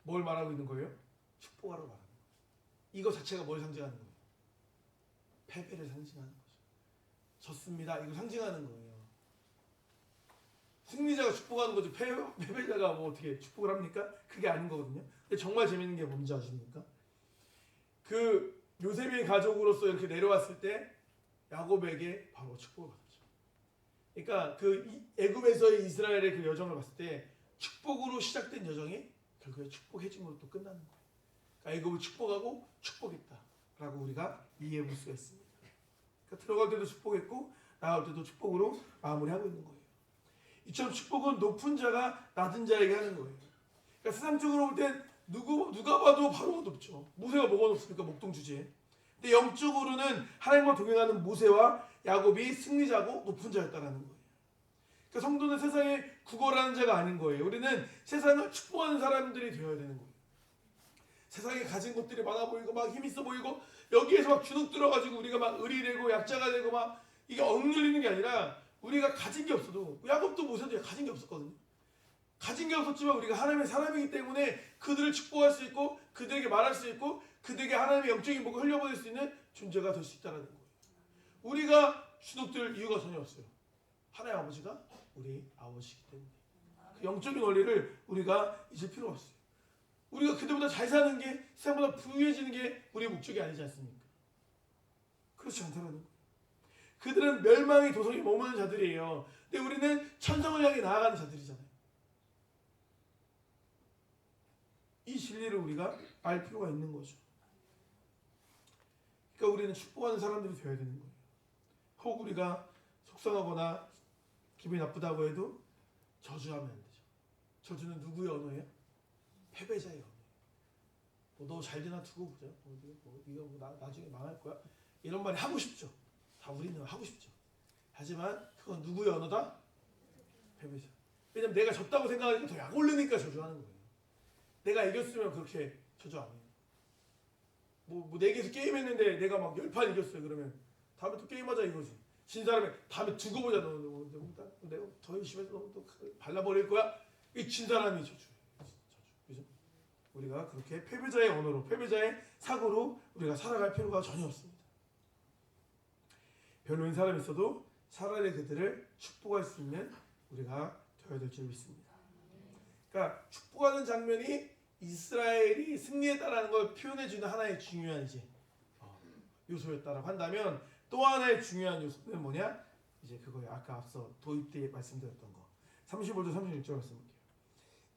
뭘 말하고 있는 거예요? 축복하라 말하는 거예요. 이거 자체가 뭘 상징하는 거예요? 패배를 상징하는 거죠. 졌습니다. 이거 상징하는 거예요. 승리자가 축복하는 거지 패배자가 뭐 어떻게 축복을 합니까? 그게 아닌 거거든요. 근데 정말 재밌는 게 뭔지 아십니까? 그 요셉의 가족으로서 이렇게 내려왔을 때 야곱에게 바로 축복을 받았죠. 그러니까 그 애굽에서의 이스라엘의 그 여정을 봤을 때 축복으로 시작된 여정이 결국에 축복해짐으로 또 끝나는 거예요. 그러니까 애굽을 축복하고 축복했다라고 우리가 이해해 볼 수가 있습니다. 그러니까 들어갈 때도 축복했고 나갈 때도 축복으로 마무리하고 있는 거예요. 이처럼 축복은 높은 자가 낮은 자에게 하는 거예요. 그러니까 세상적으로 볼 땐 누가 봐도 바로가 높죠. 모세가 뭐가 높습니까? 목동 주제에. 근데 영적으로는 하나님과 동행하는 모세와 야곱이 승리자고 높은 자였다라는 거예요. 그러니까 성도는 세상에 구걸하는 자가 아닌 거예요. 우리는 세상을 축복하는 사람들이 되어야 되는 거예요. 세상에 가진 것들이 많아 보이고 막 힘 있어 보이고 여기에서 막 주눅 들어가지고 우리가 막 의리되고 약자가 되고 막 이게 억눌리는 게 아니라 우리가 가진 게 없어도 야곱도 모세도 가진 게 없었거든요. 가진 게 없었지만 우리가 하나님의 사람이기 때문에 그들을 축복할 수 있고 그들에게 말할 수 있고 그들에게 하나님의 영적인 복을 흘려보낼 수 있는 존재가 될 수 있다는 거예요. 우리가 주눅들 이유가 전혀 없어요. 하나님 아버지가 우리 아버지이기 때문에 그 영적인 원리를 우리가 잊을 필요가 없어요. 우리가 그들보다 잘 사는 게 세상보다 부유해지는 게 우리의 목적이 아니지 않습니까? 그렇지 않다는 거예요. 그들은 멸망의 도성에 머무는 자들이에요. 근데 우리는 천성을 향해 나아가는 자들이잖아요. 이 진리를 우리가 알 필요가 있는 거죠. 그러니까 우리는 축복하는 사람들이 되어야 되는 거예요. 혹 우리가 속상하거나 기분이 나쁘다고 해도 저주하면 안 되죠. 저주는 누구의 언어예요? 패배자의 언어예요. 너 잘 되나 두고 보자. 네가 나중에 망할 거야. 이런 말이 하고 싶죠. 다 우리는 하고 싶죠. 하지만 그건 누구의 언어다? 패배자. 왜냐면 내가 졌다고 생각하니까 더 약 올리니까 저주하는 거예요. 내가 이겼으면 그렇게 저주 안 해요. 뭐 4개에서 게임했는데 내가 막 10판 이겼어요. 그러면 다음에 또 게임하자 이거지. 진 사람이 다음에 두고 보자. 내가 더 열심히 해서 또 발라버릴 거야. 이 진 사람이 저주예요. 그죠? 우리가 그렇게 패배자의 언어로 패배자의 사고로 우리가 살아갈 필요가 전혀 없습니다. 별로인 사람이 있어도 차라리 그들을 축복할 수 있는 우리가 되어야 될 줄 믿습니다. 그러니까 축복하는 장면이 이스라엘이 승리했다라는 걸 표현해주는 하나의 중요한 요소였다라고 한다면 또 하나의 중요한 요소는 뭐냐? 이제 그거예요. 아까 앞서 도입 때 말씀드렸던 거. 35절 36절 말씀볼게요.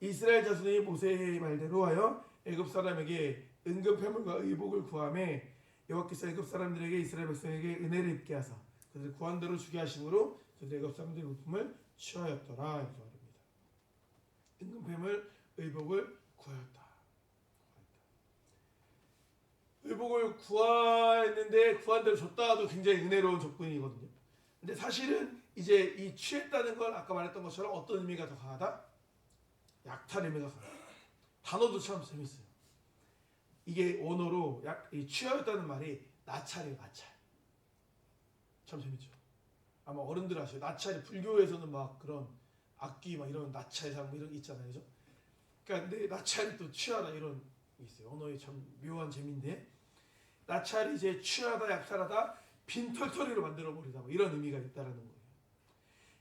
이스라엘 자손이 모세의 말대로 하여 애굽 사람에게 은금 패물과 의복을 구하며 여호와께서 애굽 사람들에게 이스라엘 백성에게 은혜를 입게 하사 그들을 구한 대로 주게 하심으로 그들 애굽 사람들의 물품을 취하였더라 이렇게 말합니다. 은금 패물 의복을 구하였다. 의복을 구했는데 구한 대로 줬다도 굉장히 은혜로운 조건이거든요. 근데 사실은 이제 이 취했다는 건 아까 말했던 것처럼 어떤 의미가 더 강하다? 약탈 의미가 강하다. 단어도 참 재밌어요. 이게 원어로 이 취하였다는 말이 나찰이에요. 나찰. 참 재밌죠. 아마 어른들 아셔요. 나찰이 불교에서는 막 그런 악기 막 이런 나찰상 이런 게 있잖아요. 그죠? 그러니까 근데 나찰이 또 취하다 이런 게 있어요. 언어의 참 묘한 재미인데 나찰이 이제 취하다 약탈하다 빈털터리로 만들어버리다 뭐 이런 의미가 있다라는 거예요.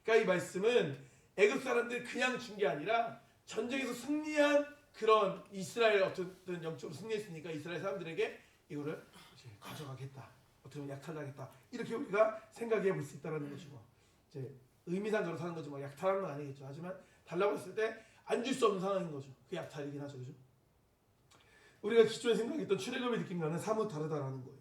그러니까 이 말씀은 애굽 사람들 그냥 준 게 아니라 전쟁에서 승리한 그런 이스라엘 어쨌든 영적으로 승리했으니까 이스라엘 사람들에게 이거를 이제 가져가겠다 어떻게 보면 약탈당했다. 이렇게 우리가 생각해 볼 수 있다는 것이고, 이제 의미상 그렇다는 거지 뭐 약탈한 건 아니겠죠. 하지만 달라고 했을 때 안 줄 수 없는 상황인 거죠. 그 약탈이긴 하죠, 그죠? 우리가 기존에 생각했던 출애굽의 느낌과는 사뭇 다르다라는 거예요.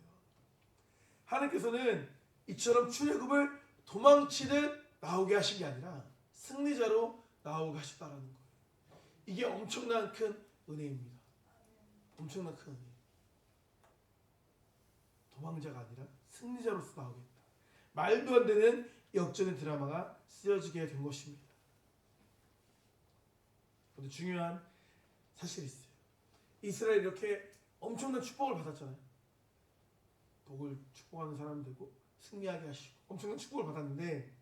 하나님께서는 이처럼 출애굽을 도망치듯 나오게 하신 게 아니라 승리자로 나오게 하셨다라는 거예요. 이게 엄청난 큰 은혜입니다. 엄청난 큰 은혜. 도망자가 아니라 승리자로서 나오겠다. 말도 안 되는 역전의 드라마가 쓰여지게 된 것입니다. 그런데 중요한 사실이 있어요. 이스라엘이 이렇게 엄청난 축복을 받았잖아요. 복을 축복하는 사람 되고 승리하게 하시고 엄청난 축복을 받았는데,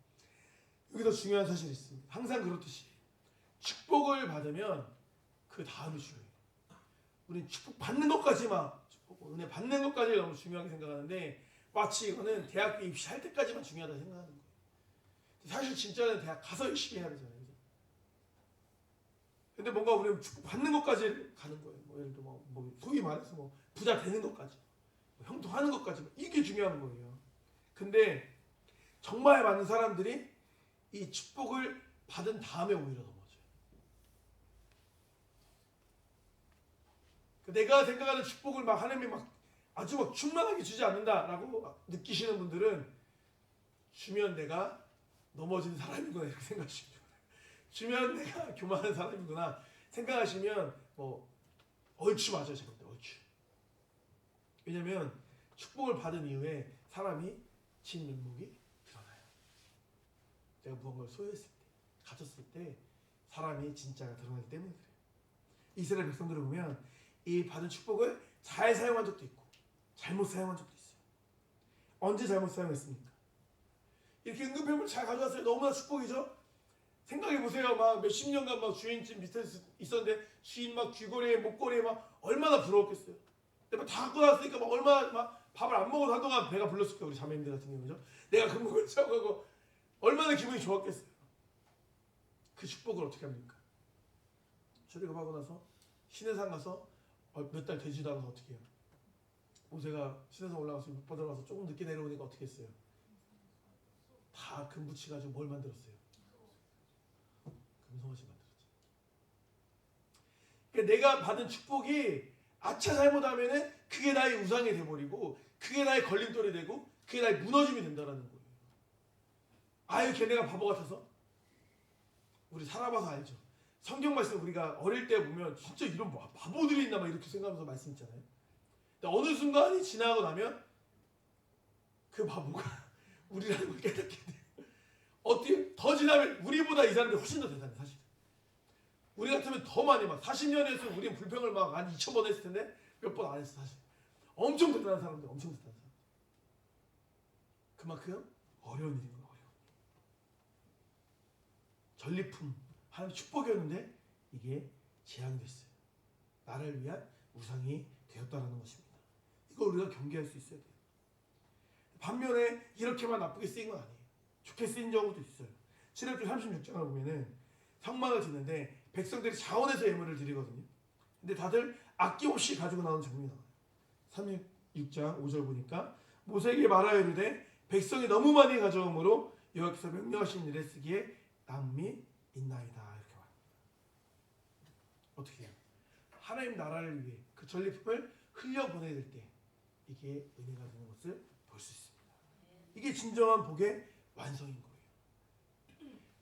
여기서 중요한 사실이 있습니다. 항상 그렇듯이 축복을 받으면 그 다음이 중요해요. 우리는 축복 받는 것까지만, 은혜 받는 것까지 너무 중요하게 생각하는데, 마치 이거는 대학교 입시할 때까지만 중요하다고 생각하는 거예요. 사실 진짜는 대학 가서 열심히 해야 되잖아요. 근데 뭔가 우리는 축복 받는 것까지 가는 거예요. 뭐 예를 들어 뭐 소위 말해서 뭐 부자 되는 것까지, 뭐 형통하는 것까지, 이게 중요한 거예요. 근데 정말 많은 사람들이 이 축복을 받은 다음에 오히려 넘어져요. 내가 생각하는 축복을 막 하나님이 막 아주 막 충만하게 주지 않는다라고 느끼시는 분들은 주면 내가 넘어지는 사람이구나 이렇게 생각하시죠. 주면 내가 교만한 사람이구나 생각하시면 뭐 얼추 맞아요. 제가 볼 때 얼추. 왜냐면 축복을 받은 이후에 사람이 진 면목이 드러나요. 내가 무언가를 소유했을 때, 가졌을 때 사람이 진짜가 드러나기 때문에 그래요. 이스라엘 백성들을 보면 이 받은 축복을 잘 사용한 적도 있고 잘못 사용한 적도 있어요. 언제 잘못 사용했습니까? 이렇게 응급회복을 잘 가져왔어요. 너무나 축복이죠. 생각해보세요. 막 몇십 년간 막 주인집 밑에 있었는데 주인 막 귀걸이에 목걸이에 막 얼마나 부러웠겠어요. 근데 막 다 갖고 나왔으니까 막 얼마나 막 밥을 안 먹어도 한동안 배가 불렀을 거예요. 우리 자매님들 같은 경우죠. 내가 그 목을 차고 얼마나 기분이 좋았겠어요. 그 축복을 어떻게 합니까? 출애굽하고 나서 시내산 가서 몇 달 되지도 않아서 어떻게 해요? 모세가 시내산 올라가서 못 받아가서 조금 늦게 내려오니까 어떻게 했어요? 다 금 붙여가지고 뭘 만들었어요? 금송아지 만들었지. 그러니까 내가 받은 축복이 아차 잘못하면은 그게 나의 우상이 돼버리고, 그게 나의 걸림돌이 되고, 그게 나의 무너짐이 된다라는 거예요. 아유 걔네가 바보 같아서? 우리 살아봐서 알죠. 성경 말씀 우리가 어릴 때 보면 진짜 이런 바보들이 있나 막 이렇게 생각하면서 말씀 있잖아요. 근데 어느 순간이 지나고 나면 그 바보가 우리라는 걸 깨닫게 돼요. 어떻게 더 지나면 우리보다 이 사람들이 훨씬 더 대단해. 사실 우리 같으면 더 많이 막 40년 했으면 우리는 불평을 막 한 2000번 했을 텐데 몇 번 안 했어. 사실 엄청 대단한 사람들, 엄청 대단한 사람. 그만큼 어려운 일인 거예요. 어려운 일. 전리품 하나님의 축복이었는데 이게 재앙이 됐어요. 나를 위한 우상이 되었다는 것입니다. 이거 우리가 경계할 수 있어야 돼요. 반면에 이렇게만 나쁘게 쓰인 건 아니에요. 좋게 쓰인 경우도 있어요. 출애굽기 36장을 보면은 성막을 짓는데 백성들이 자원해서 예물을 드리거든요. 근데 다들 아낌없이 가지고 나오는 장면이 나와요. 36장 5절 보니까 모세에게 말하여 이르되 백성이 너무 많이 가져오므로 여호와께서 명령하신 일에 쓰기에 남이 있나이다. 이렇게 말합니다. 어떻게 해요? 하나님 나라를 위해 그 전리품을 흘려보내야 될 때 이게 은혜가 되는 것을 볼 수 있습니다. 이게 진정한 복의 완성인 거예요.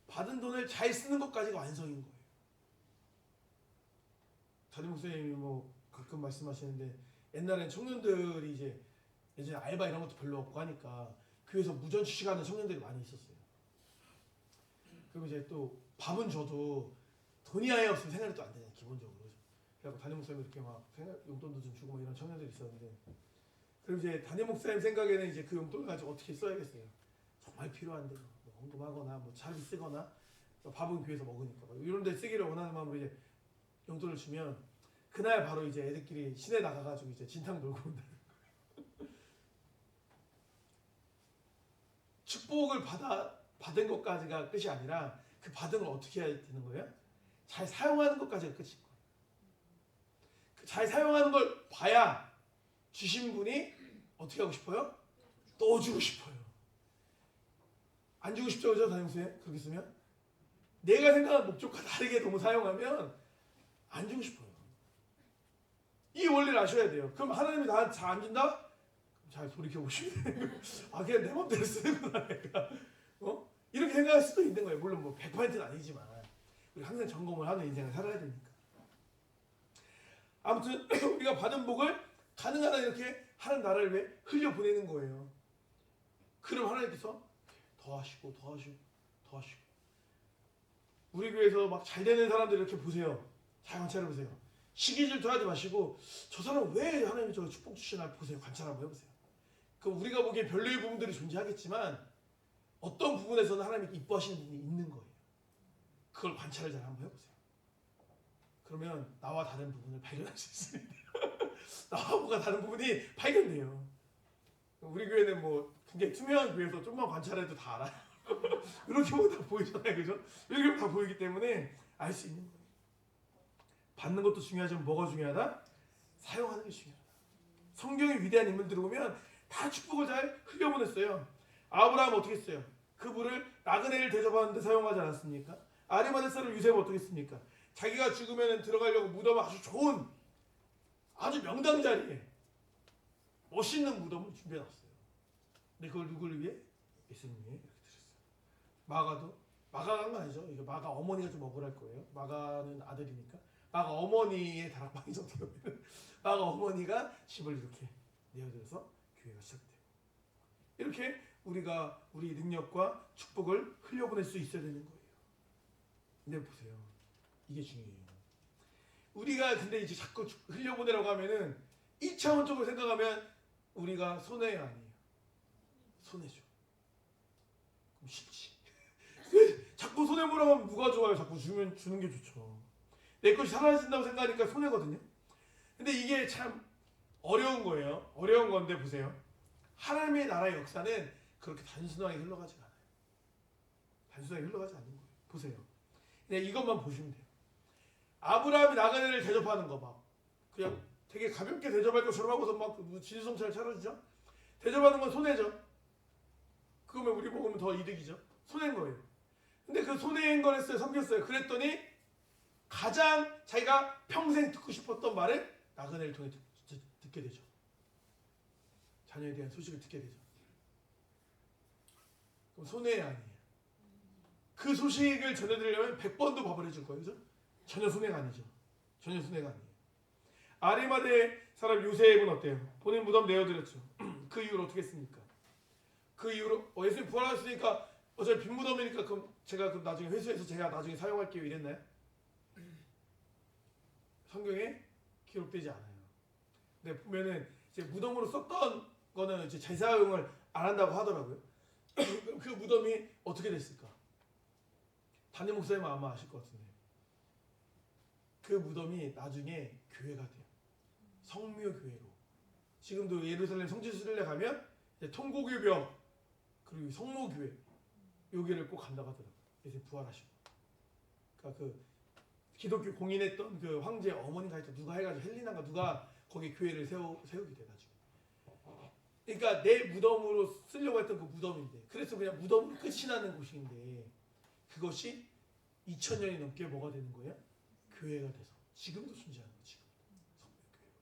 받은 돈을 잘 쓰는 것까지가 완성인 거예요. 담임 목사님이 뭐 가끔 말씀하시는데 옛날엔 청년들이 이제 예전에 알바 이런 것도 별로 없고 하니까 교회에서 무전 취식하는 청년들이 많이 있었어요. 그리고 이제 또 밥은 줘도 돈이 아예 없으면 생활이 또 안 되잖아요. 기본적으로. 그래서 담임 목사님이 이렇게 막 용돈도 좀 주고 막 이런 청년들이 있었는데, 그럼 이제 담임 목사님 생각에는 이제 그 용돈을 가지고 어떻게 써야겠어요? 정말 필요한데 뭐 헌금하거나 뭐 차비 쓰거나 밥은 교회에서 먹으니까 이런 데 쓰기를 원하는 마음으로 이제 용돈을 주면 그날 바로 이제 애들끼리 시내 나가가지고 이제 진탕 놀고 온다는 거예요. 축복을 받은 것까지가 끝이 아니라 그 받은 걸 어떻게 해야 되는 거예요? 잘 사용하는 것까지가 끝인 거예요. 잘 사용하는 걸 봐야 주신 분이 어떻게 하고 싶어요? 넣어주고 싶어요. 안 주고 싶죠, 그죠, 담임선생님? 그렇게 쓰면 내가 생각한 목적과 다르게 너무 사용하면 안 주고 싶어요. 이 원리를 아셔야 돼요. 그럼 하나님이 나한테 잘 안 준다? 잘 돌이켜보시면 돼요. 아, 그냥 내 맘대로 쓰는구나 내가. 이렇게 생각할 수도 있는 거예요. 물론 뭐 100%는 아니지만 우리 항상 점검을 하는 인생을 살아야 되니까. 아무튼 우리가 받은 복을 가능하다 이렇게 하는 나라를 왜 흘려보내는 거예요. 그럼 하나님께서 더 하시고 더 하시고 더 하시고. 우리 교회에서 막 잘 되는 사람들 이렇게 보세요. 잘 관찰해보세요. 시기 질투하지 마시고 저 사람 왜 하나님이 저 축복 주시나 보세요. 관찰 한번 해보세요. 그 우리가 보기엔 별로의 부분들이 존재하겠지만 어떤 부분에서는 하나님이 이뻐하시는 부분이 있는 거예요. 그걸 관찰을 잘 한번 해보세요. 그러면 나와 다른 부분을 발견할 수 있습니다. 나와 뭐가 다른 부분이 발견돼요. 우리 교회는 뭐 굉장히 투명한 교회에서 좀만 관찰해도 다 알아요. 이렇게 보면 다 보이잖아요, 그죠? 이렇게 보면 다 보이기 때문에 알 수 있는 거예요. 받는 것도 중요하지만 뭐가 중요하다? 사용하는 게 중요하다. 성경의 위대한 인물들 보면 다 축복을 잘 흘려보냈어요. 아브라함 어떻게 했어요? 그 물을 나그네를 대접하는데 사용하지 않았습니까? 아리마대 사람 유세가 어떻게 했습니까? 자기가 죽으면 들어가려고 무덤 아주 좋은 아주 명당 자리에 멋있는 무덤을 준비해놨어요. 근데 그걸 누구를 위해? 예수님 위해 이렇게 드렸어요. 마가도 마가가 한 거 아니죠? 이거 마가 어머니가 좀 억울할 거예요. 마가는 아들이니까 마가 어머니의 다락방이죠. 어떻게 보면 마가 어머니가 집을 이렇게 내어드려서 교회가 시작돼요. 이렇게 우리가 우리 능력과 축복을 흘려보낼 수 있어야 되는 거예요. 근데 보세요. 이게 중요해요. 우리가 근데 이제 자꾸 흘려보내라고 하면은 1차원적으로 생각하면 우리가 손해야 아니에요. 손해죠. 그럼 싫지. 자꾸 손해보라고 하면 누가 좋아요? 자꾸 주는 게 좋죠. 내 것이 사라진다고 생각하니까 손해거든요. 근데 이게 참 어려운 거예요. 어려운 건데 보세요. 하나님의 나라의 역사는 그렇게 단순하게 흘러가지 않아요. 단순하게 흘러가지 않는 거예요. 보세요. 그냥 이것만 보시면 돼요. 아브라함이 나그네를 대접하는 거 막 그냥 되게 가볍게 대접할 것처럼 하고서 막 진수성찬을 차려주죠. 대접하는 건 손해죠. 그러면 우리 먹으면 더 이득이죠. 손해인 거예요. 근데 그 손해인 걸 했어요. 섬겼어요. 그랬더니 가장 자기가 평생 듣고 싶었던 말을 나그네를 통해 듣게 되죠. 자녀에 대한 소식을 듣게 되죠. 그럼 손해 아니에요. 그 소식을 전해드리려면 100번도 밥을 해줄 거예요. 그죠? 전혀 손해가 아니죠. 전혀 손해가 아니에요. 아리마대 사람 요셉은 어때요? 본인 무덤 내어드렸죠. 그 이후로 어떻게 했습니까? 그 이후로 예수님 부활하셨으니까 어차피 빈 무덤이니까 그럼 제가 그럼 나중에 회수해서 제가 나중에 사용할게요 이랬나요? 성경에 기록되지 않아요. 근데 보면은 이제 무덤으로 썼던 거는 이제 재사용을 안 한다고 하더라고요. 그 무덤이 어떻게 됐을까? 담임 목사님은 아마 아실 것 같은데 그 무덤이 나중에 교회가 돼요. 성묘교회로. 지금도 예루살렘 성지순례 가면 통고교벽 그리고 성모교회 여기를 꼭 간다고 하더라고요. 예수 부활하시고. 그러니까 그 기독교 공인했던 그 황제 어머니가 했죠. 누가 해가지고 헬리나가 누가 거기 교회를 세우게 돼 가지고. 그러니까 내 무덤으로 쓰려고 했던 그 무덤인데 그래서 그냥 무덤으로 끝이 나는 곳인데 그것이 2000년이 넘게 뭐가 되는 거예요? 교회가 돼서 지금도 존재하는 거예요. 지금 성묘교회.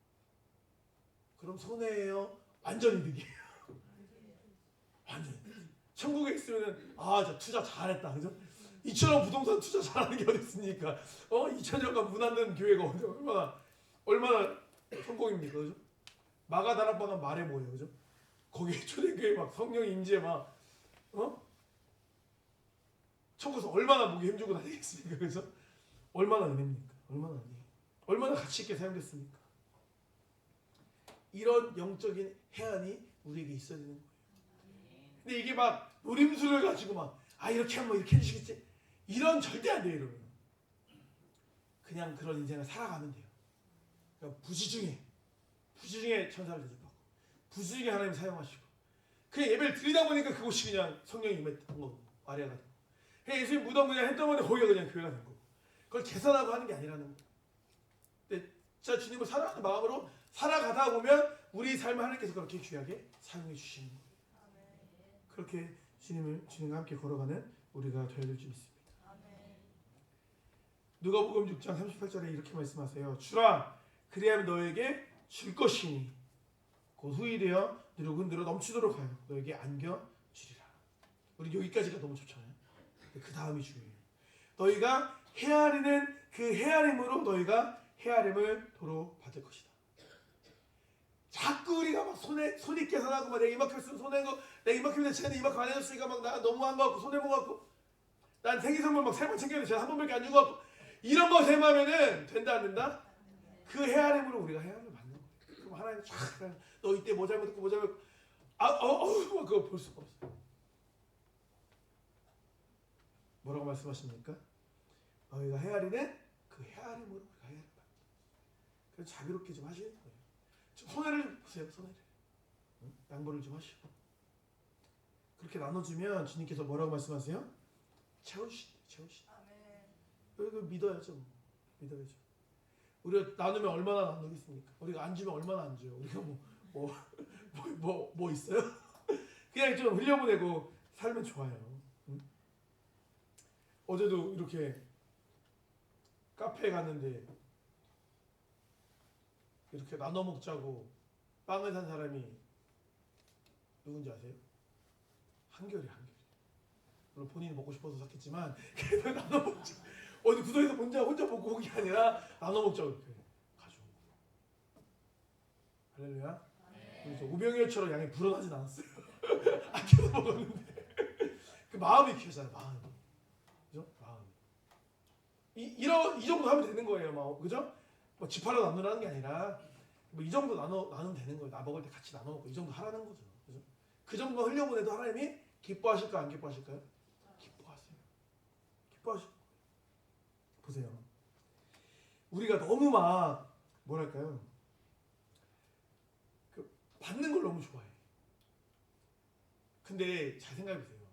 그럼 손해예요? 완전 이득이에요. 완전 이득. 천국에 있으면은 저 투자 잘했다, 그죠? 2천원 부동산 투자 잘하는 게 어디 있습니까? 2천년간 문 안 닫는 교회가 얼마나 성공입니까, 그죠? 마가 다락방은 말해 뭐예요, 그죠? 거기 초대교회 막 성령 임재 막 천국에서 얼마나 목에 힘주고 다니겠습니까, 그죠? 얼마나 은혜입니까? 얼마나 은혜예요? 얼마나 가치 있게 사용됐습니까? 이런 영적인 해안이 우리에게 있어야 되는 거예요. 근데 이게 막 노림수를 가지고 막 이렇게 하면 이렇게 해주시겠지? 이런 절대 안 돼요, 여러분. 그냥 그런 인생을 살아가면 돼요. 그러니까 부지중에 천사를 대접하고 부지중에 하나님 사용하시고 그냥 예배를 드리다 보니까 그곳이 그냥 성령이 임했던 거고 마리아가 되고 그냥 예수님 무덤 그냥 했던 건데 거기가 그냥 교회가 된 거고 그걸 계산하고 하는 게 아니라는 거예요. 근데 진짜 주님을 사랑하는 마음으로 살아가다 보면 우리 삶을 하나님께서 그렇게 귀하게 사용해 주시는 거예요. 그렇게 주님과 함께 걸어가는 우리가 되어야 될 줄 믿습니다. 누가복음 6장 38절에 이렇게 말씀하세요. 주라 그리하면 너에게 줄 것이니 곧 후일되어 너로 넘치도록 하여 너에게 안겨 주리라. 우리 여기까지가 너무 좋잖아요. 그 다음이 중요해요. 너희가 헤아리는 그 헤아림으로 너희가 헤아림을 도로 받을 것이다. 자꾸 우리가 막 손이 깨서나고 막 내가 이만큼 쓰면 손해인 거, 내가 이만큼인데 쟤는 이만큼 안 해줬으니까 막 나 너무한 거 같고 손해본 거 같고, 난 생일 선물 막 3번 챙겼는데 쟤는 한 번밖에 안 준 거 같고, 이런 거 생각하면은 된다 안 된다? 그 헤아림으로 우리가 헤아림을 받는 거예요. 그럼 하나님 쫙 너 이때 뭐 잘못했고 뭐 잘못, 그거 볼 수가 없어요. 뭐라고 말씀하십니까? 너희가 헤아리는 그 헤아림으로 우리가 헤아림 받는다. 그래서 자비롭게 좀 하시는 거예요. 좀 손해를 좀 보세요. 손해를. 양보를 좀 하시고. 그렇게 나눠주면 주님께서 뭐라고 말씀하세요? 채우시다. 그리고 믿어야죠. 믿어야죠. 우리가 나누면 얼마나 나누겠습니까? 우리가 안 주면 얼마나 안 줘요. 우리가 뭐 있어요? 그냥 좀 흘려보내고 살면 좋아요. 어제도 이렇게 카페에 갔는데 이렇게 나눠 먹자고 빵을 산 사람이 누군지 아세요? 한결이. 물론 본인이 먹고 싶어서 샀겠지만 그냥 나눠 먹자. 어디 구석에서 혼자 먹고 온 게 아니라 나눠 먹자고 이렇게 가져온 거예요. 할렐루야. 그래서 우병이어처럼 양이 불어나진 않았어요. 아껴서 먹었는데 그 마음이 키우잖아요. 마음이. 그죠? 마음이. 이 정도 하면 되는 거예요. 막 그죠? 뭐 집 하나 나누라는 게 아니라 뭐 이 정도 나누면 되는 거예요. 나 먹을 때 같이 나눠 먹고 이 정도 하라는 거죠. 그죠? 그 정도 흘려보내도 하나님이 기뻐하실까 안 기뻐하실까요? 기뻐하세요. 기뻐하시고 보세요. 우리가 너무 막 뭐랄까요? 그 받는 걸 너무 좋아해. 근데 잘 생각해 보세요.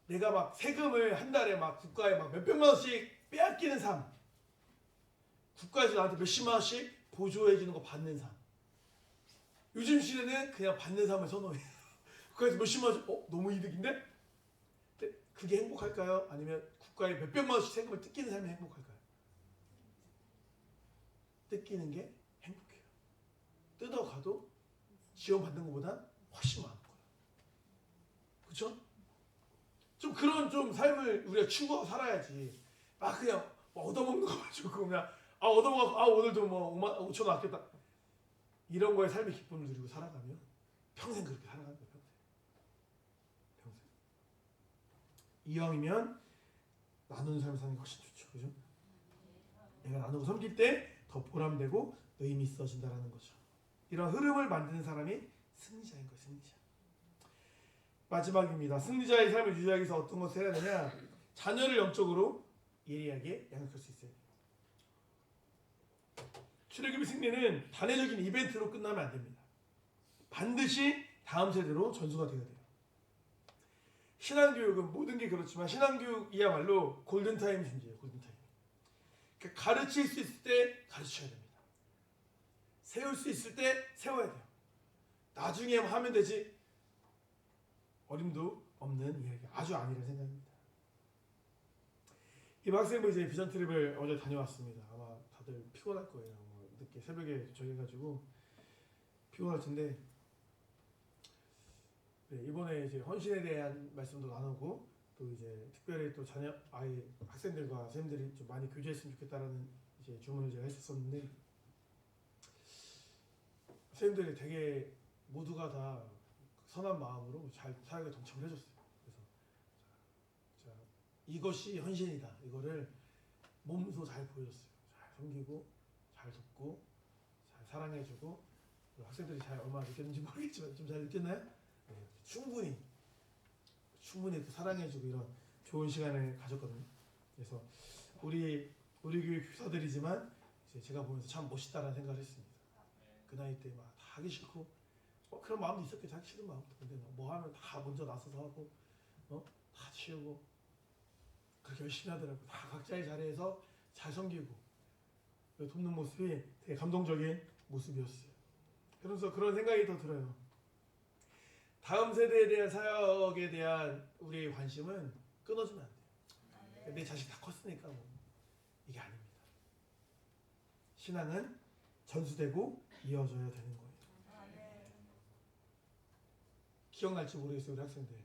내가 막 세금을 한 달에 막 국가에 막 몇백만 원씩 빼앗기는 삶. 국가에서 나한테 몇십만 원씩 보조해 주는 거 받는 삶. 요즘 시대는 그냥 받는 삶을 선호해요. 국가에서 몇십만 원씩 너무 이득인데? 근데 그게 행복할까요? 아니면 국가에 몇백만 원씩 세금을 뜯기는 삶이 행복할까요? 뜯기는 게 행복해요. 뜯어가도 지원받는 것보다 훨씬 많을 거예요. 그렇죠? 좀 그런 좀 삶을 우리가 추구하고 살아야지. 그냥 얻어먹는 거 가지고 그냥 얻어먹어 오늘도 뭐 5천 원 아꼈다. 이런 거에 삶의 기쁨을 누리고 살아가면 평생 그렇게 살아가는 거예요. 평생. 이왕이면 나누는 삶을 사는 게 훨씬 좋죠. 그죠? 내가 나누고 섬길 때 더 보람되고 의미 있어진다는 거죠. 이런 흐름을 만드는 사람이 승리자인 거예요. 승리자. 마지막입니다. 승리자의 삶을 유지하기 위해서 어떤 것을 해야 되냐? 자녀를 영적으로 예리하게 양육할 수 있어요. 출애굽의 승리는 단회적인 이벤트로 끝나면 안 됩니다. 반드시 다음 세대로 전수가 되어야 돼요. 신앙교육은 모든 게 그렇지만 신앙교육이야말로 골든타임 존재예요. 골든타임. 그러니까 가르칠 수 있을 때 가르쳐야 됩니다. 세울 수 있을 때 세워야 돼요. 나중에 하면 되지. 어림도 없는 이야기. 아주 아니라는 생각입니다. 이 학생부 이제 비전 트립을 어제 다녀왔습니다. 아마 다들 피곤할 거예요. 늦게 새벽에 도착해가지고 피곤할 텐데 이번에 이제 헌신에 대한 말씀도 나누고 또 이제 특별히 또 아이 학생들과 선생님들이 좀 많이 교제했으면 좋겠다라는 이제 주문을 제가 했었었는데 선생님들이 되게 모두가 다 선한 마음으로 잘 사역에 동참을 해줬어요. 그래서 자, 이것이 헌신이다. 이거를 몸소 잘 보여줬어요. 잘 섬기고 잘 돕고 잘 사랑해주고 학생들이 잘 얼마나 느꼈는지 모르겠지만 좀 잘 느꼈나요? 네, 충분히 이렇게 사랑해주고 이런 좋은 시간을 가졌거든요. 그래서 우리 교회 교사들이지만 이제 제가 보면서 참 멋있다라는 생각을 했습니다. 그 나이 때 막 다 하기 싫고 그런 마음도 있었겠죠. 하기 싫은 마음도. 근데 뭐 하면 다 먼저 나서서 하고 다 치우고 그렇게 열심히 하더라고요. 다 각자의 자리에서 잘 섬기고 돕는 모습이 되게 감동적인 모습이었어요. 그래서 그런 생각이 더 들어요. 다음 세대에 대한 사역에 대한 우리의 관심은 끊어지면 안 돼요. 내 자식 다 컸으니까 뭐. 이게 아닙니다. 신앙은 전수되고 이어져야 되는 거예요. 기억날지 모르겠어요. 우리 학생들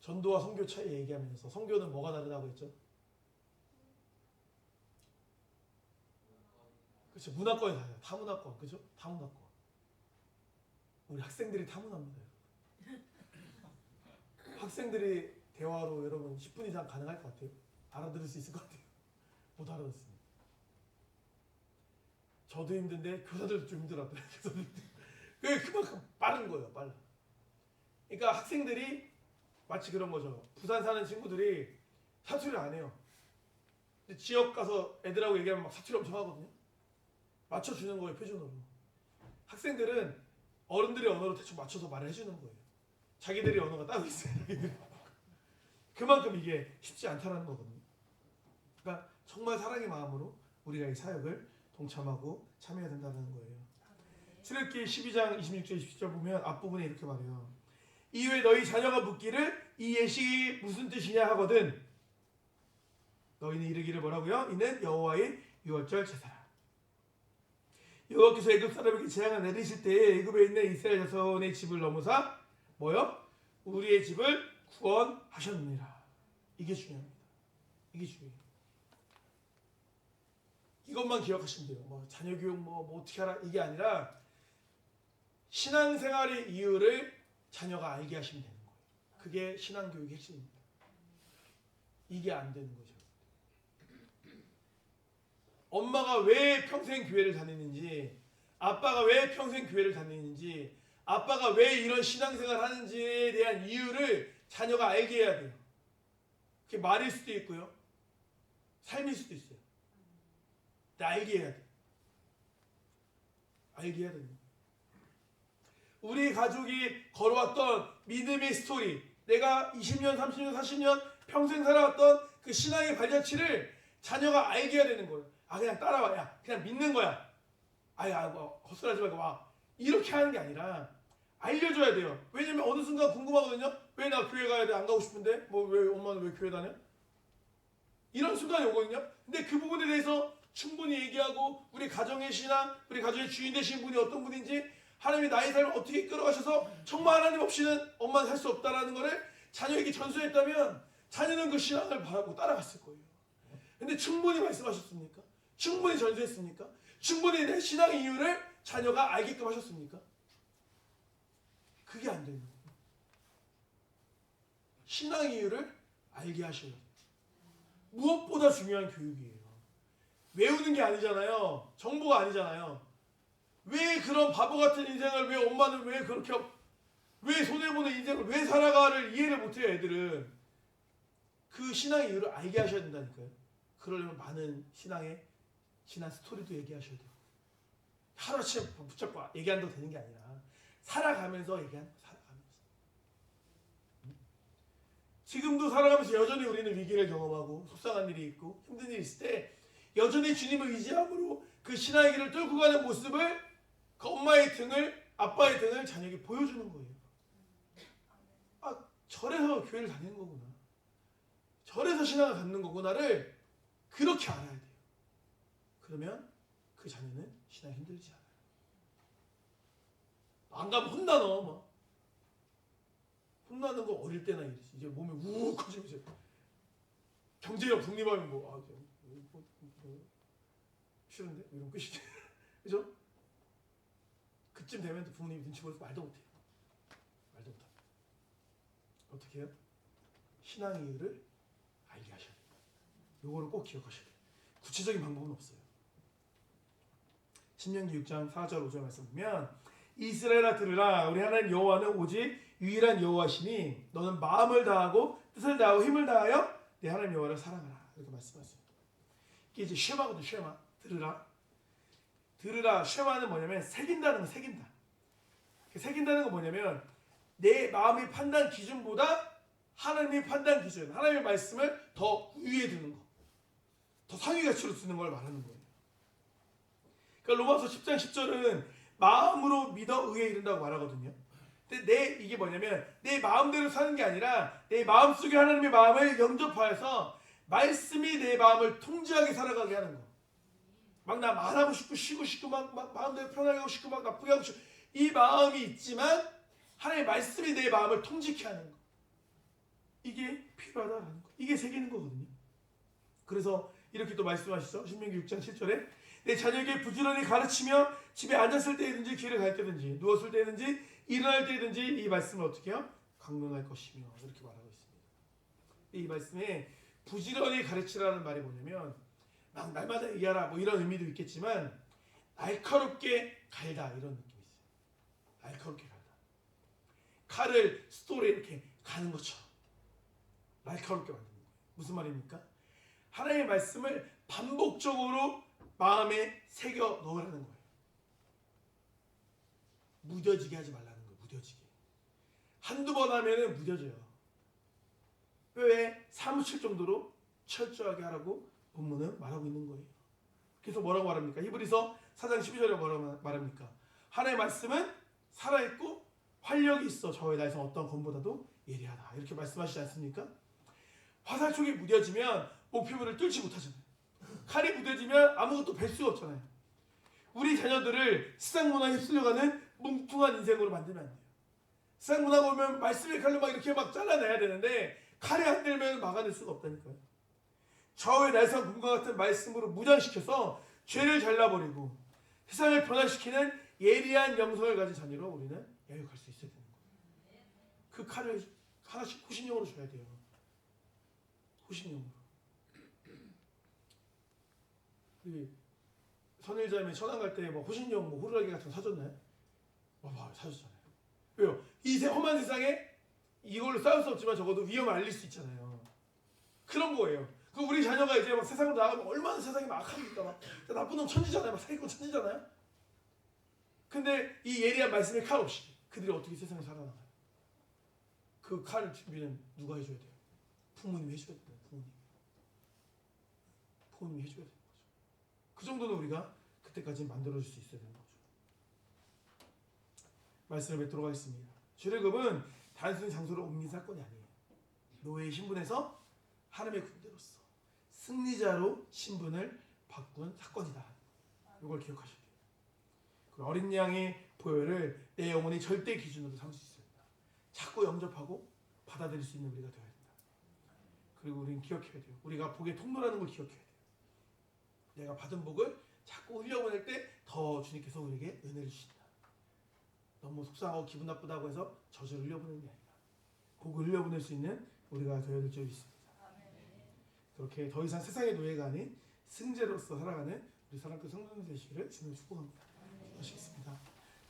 전도와 선교 차이 얘기하면서 선교는 뭐가 다르다고 했죠? 그렇죠. 문화권이 달라요. 타문화권. 그죠? 타문화권. 우리 학생들이 타문화입니다. 학생들이 대화로 여러분 10분 이상 가능할 것 같아요? 알아들을 수 있을 것 같아요? 못 알아듣습니다. 저도 힘든데 교사들도 좀 힘들었더라고요. 그게 그만큼 빠른 거예요. 빨라. 그러니까 학생들이 마치 그런 거죠. 부산 사는 친구들이 사투리를 안 해요. 근데 지역 가서 애들하고 얘기하면 막 사투리 엄청 하거든요. 맞춰주는 거예요. 표준어로. 학생들은 어른들의 언어로 대충 맞춰서 말을 해주는 거예요. 자기들의 언어가 따로 있어요. 그만큼 이게 쉽지 않다는 거거든요. 그러니까 정말 사랑의 마음으로 우리가 이 사역을 동참하고 참여해야 된다는 거예요. 출애굽기 12장 26절 27절 보면 앞부분에 이렇게 말해요. 이후에 너희 자녀가 묻기를 이 예식이 무슨 뜻이냐 하거든 너희는 이르기를 뭐라고요? 이는 여호와의 유월절 제사라. 여호와께서 애굽 사람에게 재앙을 내리실 때에 애굽에 있는 이스라엘 자손의 집을 넘어사 뭐요? 우리의 집을 구원하셨느니라. 이게 중요합니다. 이게 중요해요. 이것만 기억하시면 돼요. 뭐 자녀 교육 뭐 어떻게 하라 이게 아니라 신앙생활의 이유를 자녀가 알게 하시면 되는 거예요. 그게 신앙교육의 핵심입니다. 이게 안 되는 거죠. 엄마가 왜 평생 교회를 다니는지, 아빠가 왜 평생 교회를 다니는지, 아빠가 왜 이런 신앙생활을 하는지에 대한 이유를 자녀가 알게 해야 돼요. 그게 말일 수도 있고요. 삶일 수도 있어요. 근데 알게 해야 돼요. 알게 해야 됩니다. 우리 가족이 걸어왔던 믿음의 스토리, 내가 20년, 30년, 40년 평생 살아왔던 그 신앙의 발자취를 자녀가 알게 해야 되는 거예요. 아 그냥 따라와. 야 그냥 믿는 거야. 아야 뭐 헛소리하지 말고 와. 이렇게 하는 게 아니라 알려줘야 돼요. 왜냐면 어느 순간 궁금하거든요. 왜 나 교회 가야 돼? 안 가고 싶은데? 뭐 왜 엄마는 왜 교회 다녀? 이런 순간이 오거든요. 근데 그 부분에 대해서 충분히 얘기하고 우리 가정의 신앙, 우리 가정의 주인 되신 분이 어떤 분인지 하나님이 나의 삶을 어떻게 이끌어가셔서 정말 하나님 없이는 엄마는 살 수 없다라는 거를 자녀에게 전수했다면 자녀는 그 신앙을 바라고 따라갔을 거예요. 근데 충분히 말씀하셨습니까? 충분히 전수했습니까? 충분히 내 신앙의 이유를 자녀가 알게끔 하셨습니까? 그게 안 되는 거예요. 신앙의 이유를 알게 하셔야 돼요. 무엇보다 중요한 교육이에요. 외우는 게 아니잖아요. 정보가 아니잖아요. 왜 그런 바보 같은 인생을 왜 엄마는 왜 그렇게 왜 손해보는 인생을 왜 살아가를 이해를 못해요. 애들은 그 신앙의 이유를 알게 하셔야 된다니까요. 그러려면 많은 신앙의 지난 스토리도 얘기하셔야 돼요. 하루아침에 붙잡고 얘기한다고 되는 게 아니라 살아가면서 얘기하는 거예요. 살아가면서. 지금도 살아가면서 여전히 우리는 위기를 경험하고 속상한 일이 있고 힘든 일이 있을 때 여전히 주님을 의지함으로 그 신앙의 길을 뚫고 가는 모습을 그 엄마의 등을 아빠의 등을 자녀에게 보여주는 거예요. 아 저래서 교회를 다니는 거구나. 저래서 신앙을 갖는 거구나를 그렇게 알아야 돼요. 그러면 그 자녀는 신앙이 힘들지 않아요. 안 가면 혼나 너 막. 혼나는 거 어릴 때나 이러지. 이제 몸이 우욱 커지면서 경제력 독립하면 뭐 싫은데? 이런 끝이지. 그죠? 그쯤 되면 또 부모님이 눈치 보여서 말도 못해요. 말도 못합니다. 어떻게 해요? 신앙의 이유를 알게 하셔야 돼요. 요거를 꼭 기억하셔야 돼요. 구체적인 방법은 없어요. 신명기 6장 4절 5절 말씀 보면 이스라엘아 들으라 우리 하나님 여호와는 오직 유일한 여호와시니 너는 마음을 다하고 뜻을 다하고 힘을 다하여 내 하나님 여호와를 사랑하라. 이렇게 말씀하세요. 이게 이제 쉐마거든. 쉐마. 들으라. 들으라. 쉐마는 뭐냐면 새긴다는 거. 새긴다. 새긴다는 건 뭐냐면 내 마음의 판단 기준보다 하나님의 판단 기준, 하나님의 말씀을 더 위에 두는 거. 더 상위 가치로 두는 걸 말하는 거예요. 그러니까 로마서 10장 10절은 마음으로 믿어 의에 이른다고 말하거든요. 근데 근데 이게 뭐냐면 내 마음대로 사는 게 아니라 내 마음속에 하나님의 마음을 영접하여서 말씀이 내 마음을 통제하게 살아가게 하는 거. 막 나 말하고 싶고 쉬고 싶고 막 마음대로 편하게 하고 싶고 막 나쁘게 하고 싶고 이 마음이 있지만 하나님의 말씀이 내 마음을 통제케 하는 거. 이게 필요하다라는 거. 이게 새기는 거거든요. 그래서 이렇게 또 말씀하시죠. 신명기 6장 7절에 내 자녀에게 부지런히 가르치며 집에 앉았을 때든지 길을 갈 때든지 누웠을 때든지 일어날 때든지 이 말씀을 어떻게 해요? 강론할 것이며 이렇게 말하고 있습니다. 이 말씀에 부지런히 가르치라는 말이 뭐냐면 막 날마다 얘기하라 뭐 이런 의미도 있겠지만 날카롭게 갈다 이런 느낌이 있어요. 날카롭게 갈다. 칼을 스토리에 이렇게 가는 것처럼 날카롭게 만드는 거예요. 무슨 말입니까? 하나님의 말씀을 반복적으로 마음에 새겨 넣으라는 거예요. 무뎌지게 하지 말라는 거예요. 무뎌지게. 한두 번 하면은 무뎌져요. 뼈에 사무칠 정도로 철저하게 하라고 본문은 말하고 있는 거예요. 그래서 뭐라고 말합니까? 히브리서 4장 12절에 뭐라고 말합니까? 하나님의 말씀은 살아있고 활력이 있어 저의 날성 어떤 검보다도 예리하다. 이렇게 말씀하시지 않습니까? 화살촉이 무뎌지면 목표물을 뚫지 못하잖아요. 칼이 무뎌지면 아무것도 뵐 수가 없잖아요. 우리 자녀들을 세상 문화에 휩쓸려가는 뭉뚱한 인생으로 만들면 안 돼요. 세상 문화 보면 말씀의 칼로 막 이렇게 막 잘라내야 되는데 칼이 안 들면 막아낼 수가 없다니까요. 저의 날선 금과 같은 말씀으로 무장시켜서 죄를 잘라버리고 세상을 변화시키는 예리한 영성을 가진 자녀로 우리는 양육할 수 있어야 되는 거예요. 그 칼을 하나씩 호신용으로 줘야 돼요. 호신용으로. 선일자매 천안 갈 때 뭐 호신용 뭐 호루라기 같은 거 사줬나요? 사줬잖아요. 왜요? 이 험한 세상에 이걸로 싸울 수 없지만 적어도 위험을 알릴 수 있잖아요. 그런 거예요. 그 우리 자녀가 이제 막 세상으로 나가면 얼마나 세상이 막 악합니까? 막 나쁜 놈 천지잖아요. 막 사기꾼 천지잖아요. 근데 이 예리한 말씀의 칼 없이 그들이 어떻게 세상에 살아나가요? 그 칼 준비는 누가 해줘야 돼요? 부모님이 해줘야 돼요. 부모님이 해줘야 되는 거죠. 그 정도는 우리가 그때까지 만들어줄 수 있어야 되는 거죠. 말씀을 맺도록 하겠습니다. 출애굽은 단순히 장소를 옮긴 사건이 아니에요. 노예의 신분에서 하나님의 군대로서 승리자로 신분을 바꾼 사건이다. 이걸 기억하셔야 돼요. 그리고 어린 양의 보혈을 내 영혼이 절대 기준으로 삼을 수 있어야 된다. 자꾸 영접하고 받아들일 수 있는 우리가 되어야 된다. 그리고 우리는 기억해야 돼요. 우리가 복의 통로라는 걸 기억해야 돼요. 내가 받은 복을 자꾸 흘려보낼 때 더 주님께서 우리에게 은혜를 주신다. 너무 속상하고 기분 나쁘다고 해서 저주를 흘려보내는 게 아니라 복을 흘려보낼 수 있는 우리가 되어야 될 점이 있습니다. 그렇게 더 이상 세상의 노예가 아닌 승자로서 살아가는 우리 사랑꾼 성도님 되시기를 주님을 축복합니다. 하시겠습니다.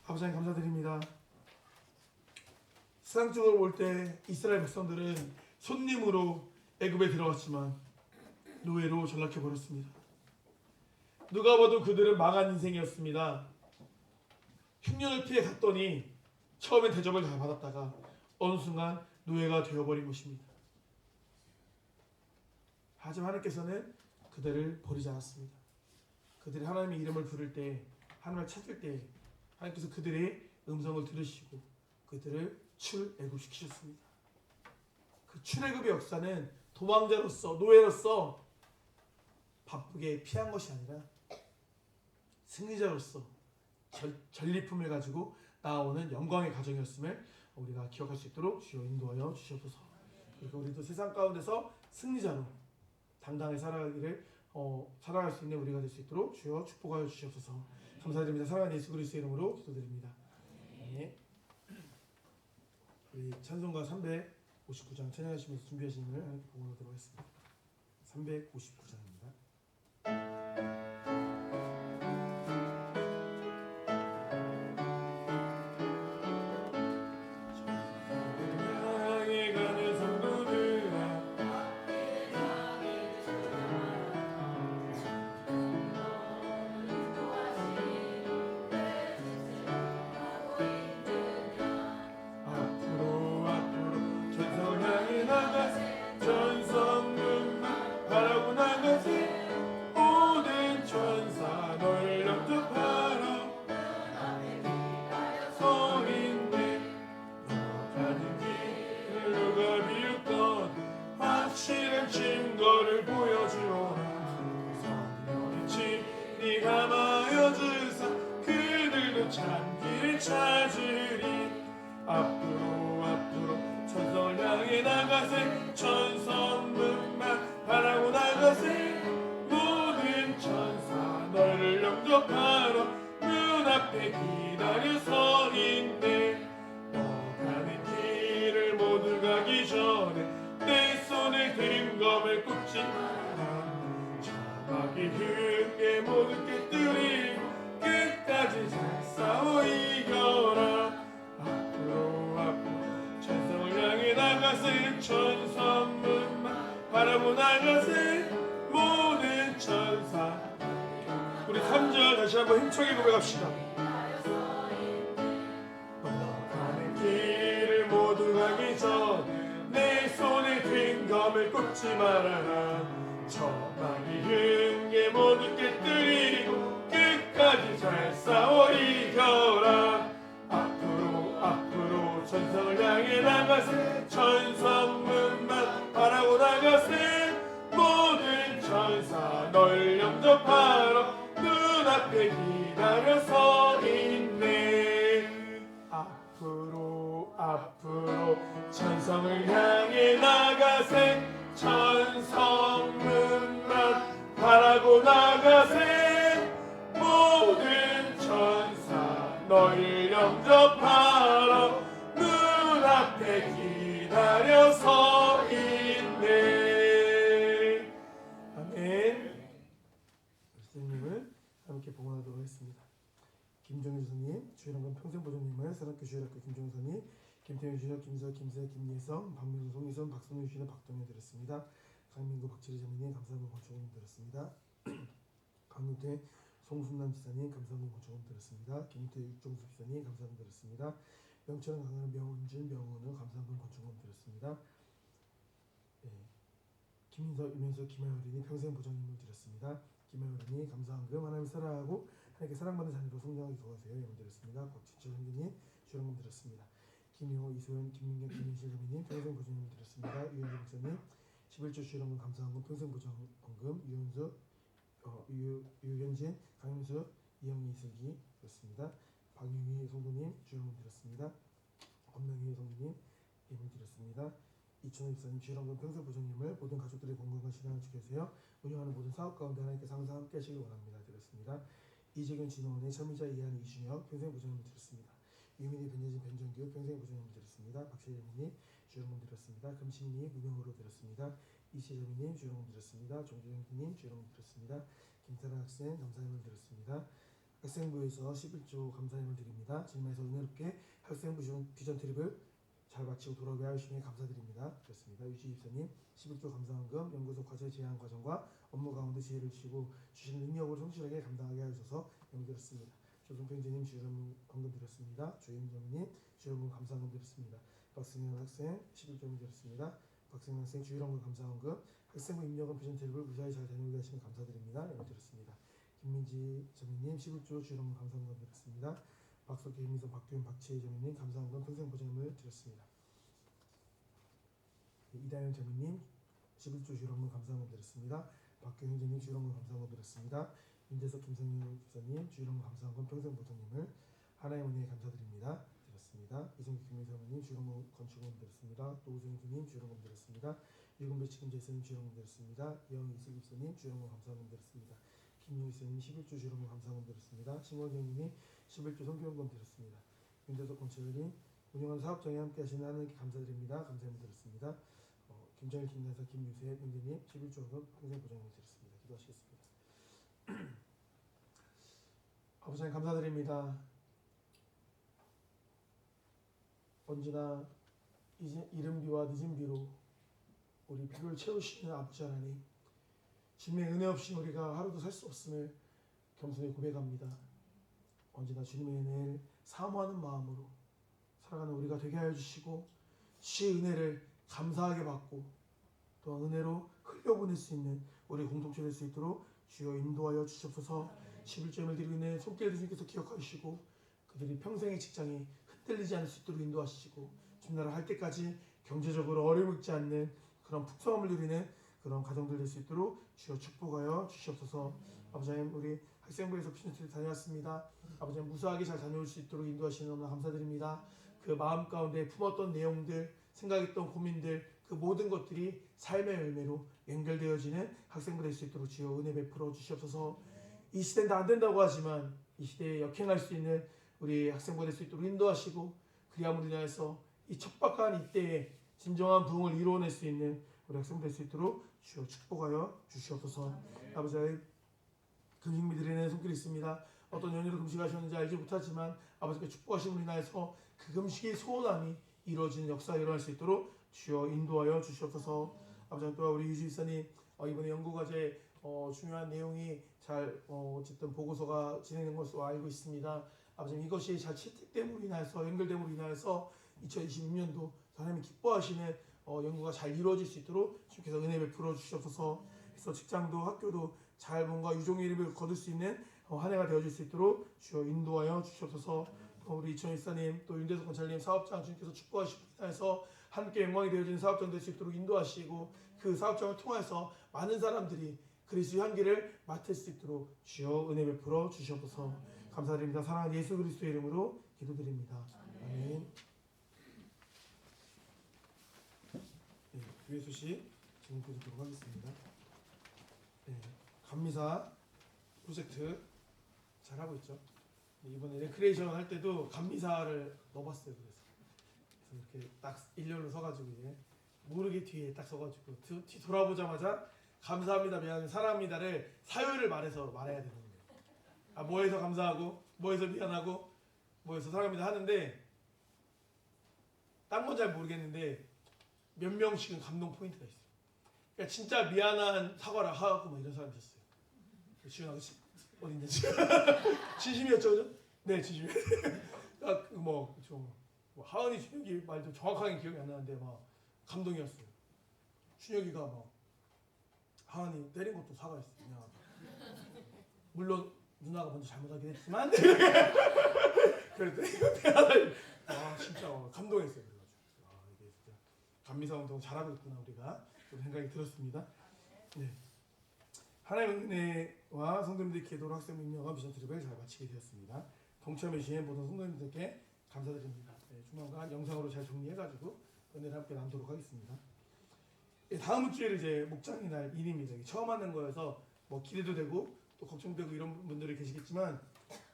아버지 하나님 감사드립니다. 세상 쪽으로 올 때 이스라엘 백성들은 손님으로 애굽에 들어갔지만 노예로 전락해 버렸습니다. 누가 봐도 그들은 망한 인생이었습니다. 흉년을 피해 갔더니 처음엔 대접을 잘 받았다가 어느 순간 노예가 되어버린 것입니다. 하지만 하나님께서는 그들을 버리지 않았습니다. 그들이 하나님의 이름을 부를 때, 하나님을 찾을 때 하나님께서 그들의 음성을 들으시고 그들을 출애굽시키셨습니다. 그 출애굽의 역사는 도망자로서, 노예로서 바쁘게 피한 것이 아니라 승리자로서 전리품을 가지고 나아오는 영광의 가정이었음을 우리가 기억할 수 있도록 주여 인도하여 주시옵소서. 그리고 우리도 세상 가운데서 승리자로 당당히 살아갈 수 있는 우리가 될 수 있도록 주여 축복하여 주시옵소서. 감사드립니다. 사랑하는 예수 그리스도의 이름으로 기도드립니다. 네. 우리 찬송가 359장 찬양하시면서 준비하시는 걸 하나님께 보고하도록 하겠습니다. 359장입니다. 전성 눈 바라고 나가세 주오라. 성령이치 네가 마여 주사 그들도 참 길을 찾으리. 앞으로 천성을 향해 나가세. 천성문만 바라고 나가세. 모든 천사 너를 영접하러 눈앞에 기다려 서 있네. 너 가는 길을 모두 가기 전에 내 손에 든 검을 꽂지 마라. 자막이 흙에 모두 깨뜨리고 끝까지 잘 싸워 이겨라. 앞으로 천성을 향해 나가세. 천성문만 바라보 나가세. 모든 천사. 우리 3절 다시 한번 힘차게 고백합시다. 가는 길을 모두 가기 전에 내 손에 든 검을 꽂지 말아라. 저막이 흙에 모두 깨뜨리고 끝까지 잘 싸워 이겨라. 앞으로 천성을 향해 나가세. 천성문만 바라고 나가세. 모든 천사 널 영접하러 눈앞에 기다려 서 있네. 앞으로 천성을 향해 나가세. 천성문만 바라고 나가세. 모든 천사 널 영접하러 눈앞에 기다려 서 있네. 아멘. 선생님을 함께 봉헌하도록 하겠습니다. 김정희 선생님, 주일학교 평생보존님을 사랑교 주일학교 김정희 선생님, 김태현 주일학 김서 김세 김예성, 박민수 송희선 박선우 주일학 박동현 드렸습니다. 강민구 박철희 장로님 감사합니다. 권총원 드렸습니다. 강윤태 송순남 지사님 감사합니다. 권총원 드렸습니다. 김태 육종수 지사님 감사합니다. 드렸습니다. 명철 강한 명은준 명은우 감사합니다. 권총원 드렸습니다. 김민서 유면서 김하율이니 평생보존님을 드렸습니다. 김하율이니 감사한금 하나님을 사랑하고 하나님께 사랑받는 자녀로 성장하기 도와주세요. 영원 드렸습니다. 곽진철 형제님 주영금 드렸습니다. 김효 이소연 김민경 김민실 장로님 평생보존님 드렸습니다. 유현주 목사님 11조 주영금 감사한금 평생보존금 유현진 강윤수 이영희 이슬기 드렸습니다. 박윤희 성도님 주영금 드렸습니다. 권명희 성도님 예물 드렸습니다. 이천호 집사님 주일학교 평생보존님을 모든 가족들의 건강과 신앙을 지켜주세요. 운영하는 모든 사업 가운데 하나님께서 항상 함께 하시길 원합니다. 드렸습니다. 이재균 진호원의 참여자 이한 이준혁 평생보존님 드렸습니다. 유민희 변재진 변정규 평생보존님 드렸습니다. 박세재님 주일학교 드렸습니다. 금신님 무명으로 드렸습니다. 이시재민님 주일학교 드렸습니다. 종주영기님 주일학교 드렸습니다. 김태란 학생 감사님을 드렸습니다. 학생부에서 11조 감사님을 드립니다. 진마에서 은혜롭게 학생부 비전 트립을 잘 마치고 돌아오게 하시니 감사드립니다. 그렇습니다. 유지 집사님 11조 감사원금 연구소 과제 제안 과정과 업무 가운데 지혜를 주시고 주신 능력을 성실하게 감당하게 하셔서 영드렸습니다. 조성평재님 주일원금 드렸습니다. 조임정님 주일원금 감사원금 드렸습니다. 박승현 학생 11조금 드렸습니다. 박승현 학생 주일원금 감사원금 학생부 입력은 비전 트립을 무사히 잘 다녀오게 하시니 감사드립니다. 영드렸습니다. 김민지 점유님 11조 주일원금 감사원금 드렸습니다. 박석기, 김민선, 박규현, 박채희 점유님 감사원금 평생보존금을 드렸습니다. 이다현 점유님 11조 주일원금 감사원금 드렸습니다. 박규현 점유님 주일원금 감사원금 드렸습니다. 윤재석, 김성윤 집사님 주일원금 감사원금 평생보존금을 하나의 은혜에 감사드립니다. 드렸습니다. 이성규, 김민선님 주일원금 건축원금 드렸습니다. 노우승 주님 주일원금 드렸습니다. 유금배 책임제사님 주일원금 드렸습니다. 이영희 이슬 집사님 주일원금 감사원금 드렸습니다. 김용희 선생님 11조 주일원금 감사원금 드렸습니다. 신원경님이 11조 선교원금 드렸습니다. 윤대석 권철님 운영하는 사업장에 함께 하시는 하나님께 감사드립니다. 감사합니다. 드렸습니다. 김정일 김단사 김유세 형제님 11조 원금 평생보존금 드렸습니다. 기도하시겠습니다. 아버지 하나님 감사드립니다. 언제나 이른 비와 늦은 비로 우리 필요를 채우시는 아버지 하나님, 주님의 은혜 없이 우리가 하루도 살 수 없음을 겸손히 고백합니다. 언제나 주님의 은혜를 사모하는 마음으로 살아가는 우리가 되게 하여 주시고, 주의 은혜를 감사하게 받고 또한 은혜로 흘려보낼 수 있는 우리 공동체 될 수 있도록 주여 인도하여 주시옵소서. 11조임을 드리고 있는 손길을 주님께서 기억하시고 그들이 평생의 직장이 흔들리지 않을 수 있도록 인도하시고 주나라 할 때까지 경제적으로 어려움을 겪지 않는 그런 풍성함을 누리는 그런 가정들 될 수 있도록 주여 축복하여 주시옵소서. 아버지 하나님, 우리 학생부에서 피신트를 다녀왔습니다. 아버지 하나님, 무사하게 잘 다녀올 수 있도록 인도하시는 너무나 감사드립니다. 그 마음 가운데 품었던 내용들, 생각했던 고민들, 그 모든 것들이 삶의 열매로 연결되어지는 학생부 될 수 있도록 주여 은혜 베풀어 주시옵소서. 이 시대는 다 안 된다고 하지만 이 시대에 역행할 수 있는 우리 학생부 될 수 있도록 인도하시고, 그리함으로 인하여서 이 척박한 이때에 진정한 부흥을 이루어낼 수 있는 우리 학생부 될 수 있도록 주여 축복하여 주시옵소서. 아버지 하나님, 금식 드리는 손길이 있습니다. 어떤 연유로 금식하셨는지 알지 못하지만 아버지께 축복하심으로 인하여서 그 금식의 소원함이 이루어지는 역사가 일어날 수 있도록 주여 인도하여 주시옵소서. 아버지, 또 우리 유지 집사님 이번에 연구과제 중요한 내용이 잘 어쨌든 보고서가 진행된 것으로 알고 있습니다. 아버지, 이것이 잘 채택됨으로 인하여서, 연결됨으로 인하여서 2026년도 하나님이 기뻐하시는 연구가 잘 이루어질 수 있도록 주께서 은혜 베풀어 주시옵소서. 그래서 직장도 학교도 잘 뭔가 유종의 이름을 거둘 수 있는 한 해가 되어질 수 있도록 주여 인도하여 주시옵소서. 우리 이천희 사님, 또 윤대석 권찰님 사업장 주님께서 축복하시고 인하여서 함께 영광이 되어지는 사업장 될 수 있도록 인도하시고, 그 사업장을 통해서 많은 사람들이 그리스도의 향기를 맡을 수 있도록 주여 은혜 베풀어 주시옵소서. 감사드립니다. 사랑하는 예수 그리스도의 이름으로 기도드립니다. 아멘. 네, 교회 소식 지금 드리도록 하겠습니다. 네, 감미사 프로젝트 잘하고 있죠. 이번에 레크레이션 할 때도 감미사를 넣어봤어요. 그래서 이렇게 딱 일렬로 서가지고 이제 모르게 뒤에 딱 서가지고 뒤 돌아보자마자 감사합니다, 미안합니다, 사랑합니다를 사유를 말해야 되는 거예요. 뭐해서 감사하고, 뭐해서 미안하고, 뭐해서 사랑합니다 하는데, 딴 건 잘 모르겠는데 몇 명씩은 감동 포인트가 있어요. 그러니까 진짜 미안한 사과를 하고 뭐 이런 사람이 있어요. 지훈아, 그치? 어딘데 지금? 진심이었죠, 그죠? 네, 진심. 하은이, 준혁이 말도 정확하게 기억이 안 나는데 막 감동이었어요. 준혁이가 막 하은이 때린 것도 사과했어요. 그냥. 물론 누나가 먼저 잘못하긴 했지만 그랬더니 진짜 감동했어요. 그래가지고 이게 진짜 감미사 운동 잘하고 있구나 우리가, 그런 생각이 들었습니다. 네. 하나님의 은혜와 성도님들의 기도로 학생 민영과 미션 트립을 잘 마치게 되었습니다. 동참해 주신 모든 성도님들께 감사드립니다. 네, 조만간 영상으로 잘 정리해가지고 은혜를 함께 나누도록 하겠습니다. 네, 다음 주에는 이제 목장의 날일입니다. 처음 하는 거여서 뭐 기대도 되고 또 걱정되고 이런 분들이 계시겠지만,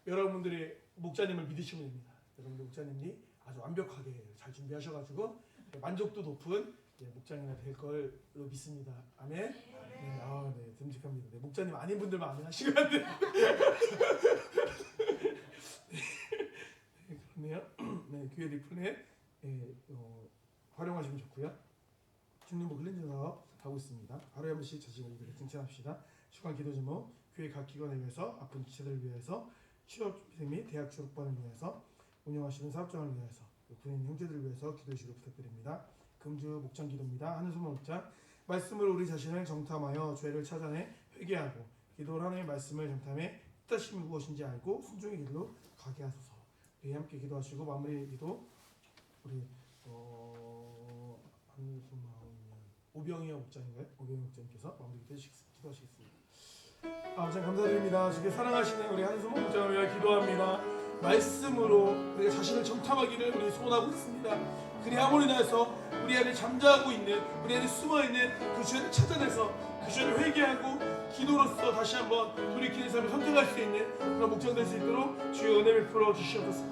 여러분들이 목자님을 믿으시면 됩니다. 여러분들 목자님이 아주 완벽하게 잘 준비하셔가지고 만족도 높은 목장의 날 될 걸로 믿습니다. 아멘. 네, 듬직합니다. 네, 목자님 아닌 분들만 아멘 하시면 안 돼요. 네, 그렇네요. 네, 교회 리플렛 활용하시면 좋고요. 중림부 클렌징 사업 하고 있습니다. 하루에 한 번씩 자신을 이렇게 칭찬합시다. 주간 기도 제목, 교회 각 기관을 위해서, 아픈 지체들을 위해서, 취업 및 대학 졸업반을 위해서, 운영하시는 사업장을 위해서, 군인 형제들을 위해서 기도해 주시길 부탁드립니다. 금주 목장 기도입니다. 하늘 소망 목장. 말씀으로 우리 자신을 정탐하여 죄를 찾아내 회개하고, 기도를 하나님의 말씀을 정탐해 뜻하심이 무엇인지 알고 순종의 길로 가게 하소서. 우리 함께 기도하시고 마무리 기도 우리 하늘 소망 오병이어 목장인가요? 오병이어 목장님께서 마무리 기도하시겠습니다. 아버지 감사드립니다. 주께 사랑하시는 우리 한소망 목장을 위하여 기도합니다. 말씀으로 우리가 자신을 정탐하기를 우리 소원하고 있습니다. 그리함으로 인하여서 우리 안에 잠자고 있는, 우리 안에 숨어있는 그 죄를 찾아내서 그 죄를 회개하고 기도로서 다시 한번 돌이키는 삶을 선택할 수 있는 그런 목장 될 수 있도록 주여 은혜 베풀어 주시옵소서.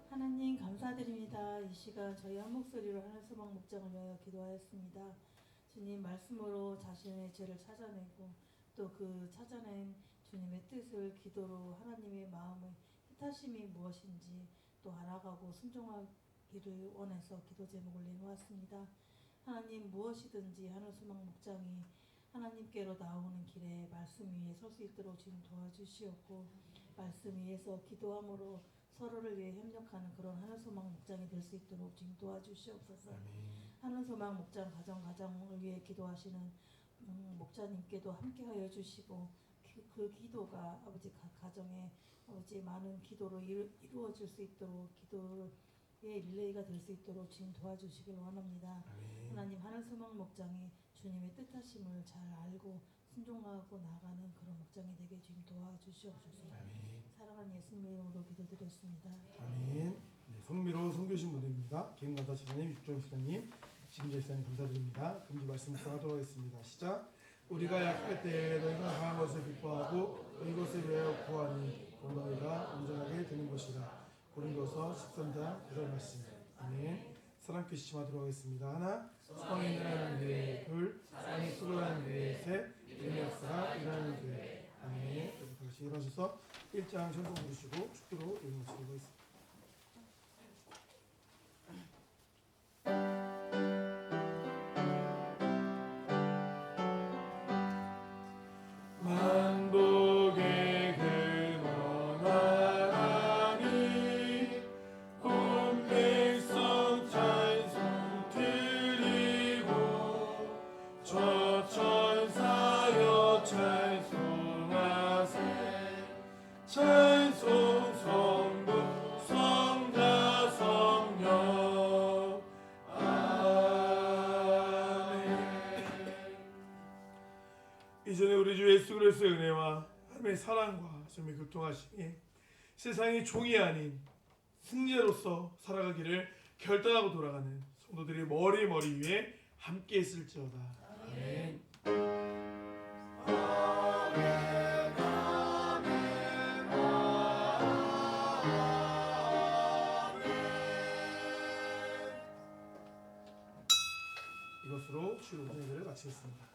하나님 감사드립니다. 이 시간 저희 한 목소리로 하늘 소망 목장을 위하여 기도하였습니다. 주님 말씀으로 자신의 죄를 찾아내고 또 그 찾아낸 주님의 뜻을 기도로 하나님의 마음의 뜻하심이 무엇인지 또 알아가고 순종하기를 원해서 기도 제목을 내놓았습니다. 하나님 무엇이든지 하늘 소망 목장이 하나님께로 나오는 길에 말씀 위에 설 수 있도록 주님 도와주시옵고, 말씀 위에서 기도함으로 서로를 위해 협력하는 그런 하늘 소망 목장이 될 수 있도록 주님 도와주시옵소서. 하늘 소망 목장 가정을 위해 기도하시는 목자님께도 함께하여 주시고, 그 기도가 아버지 가정에 아버지 많은 기도로 이루어질 수 있도록 기도를 릴레이가 될 수 있도록 주님 도와주시길 원합니다. 아멘. 하나님 하늘 소망 목장이 주님의 뜻하심을 잘 알고 순종하고 나가는 그런 목장이 되게 주님 도와주시옵소서. 아멘. 사랑하는 예수님의 이름으로 기도드렸습니다. 아멘. 네, 성미로 선교신 분들입니다. 김가다 지사님, 육종 지사님, 지금자 지사님 감사드립니다. 금주 말씀 묵상하도록 하겠습니다. 시작. 우리가 약할 때 너희가 강한 것을 기뻐하고 이것을 위하여 구하니 너희가 온전하게 되는 것이라. 고린도서 13장 9절 말씀. 아멘. 사랑 퀴시마도록 하겠습니다. 하나, 수방에 일어나는 교회. 둘, 사랑이 수고하는 교회. 셋, 은혜 역사가 일어나는 교회. 아멘. 다시 일어나셔서 1장 찬송 부르시고 축도로 읽어주시도록 하겠습니다. 만복의 근원 하나님 온 백성 찬송 드리고 저 천사여 찬송하세 찬송 성부 성자 성령 이전에 우리 주 예수 그리스도의 은혜와 하나님의 사랑과 주님의 교통하심이 세상의 종이 아닌 승자로서 살아가기를 결단하고 돌아가는 성도들의 머리 위에 함께 있을지어다. 아멘. 이것으로 주일 오전 예배를 마치겠습니다.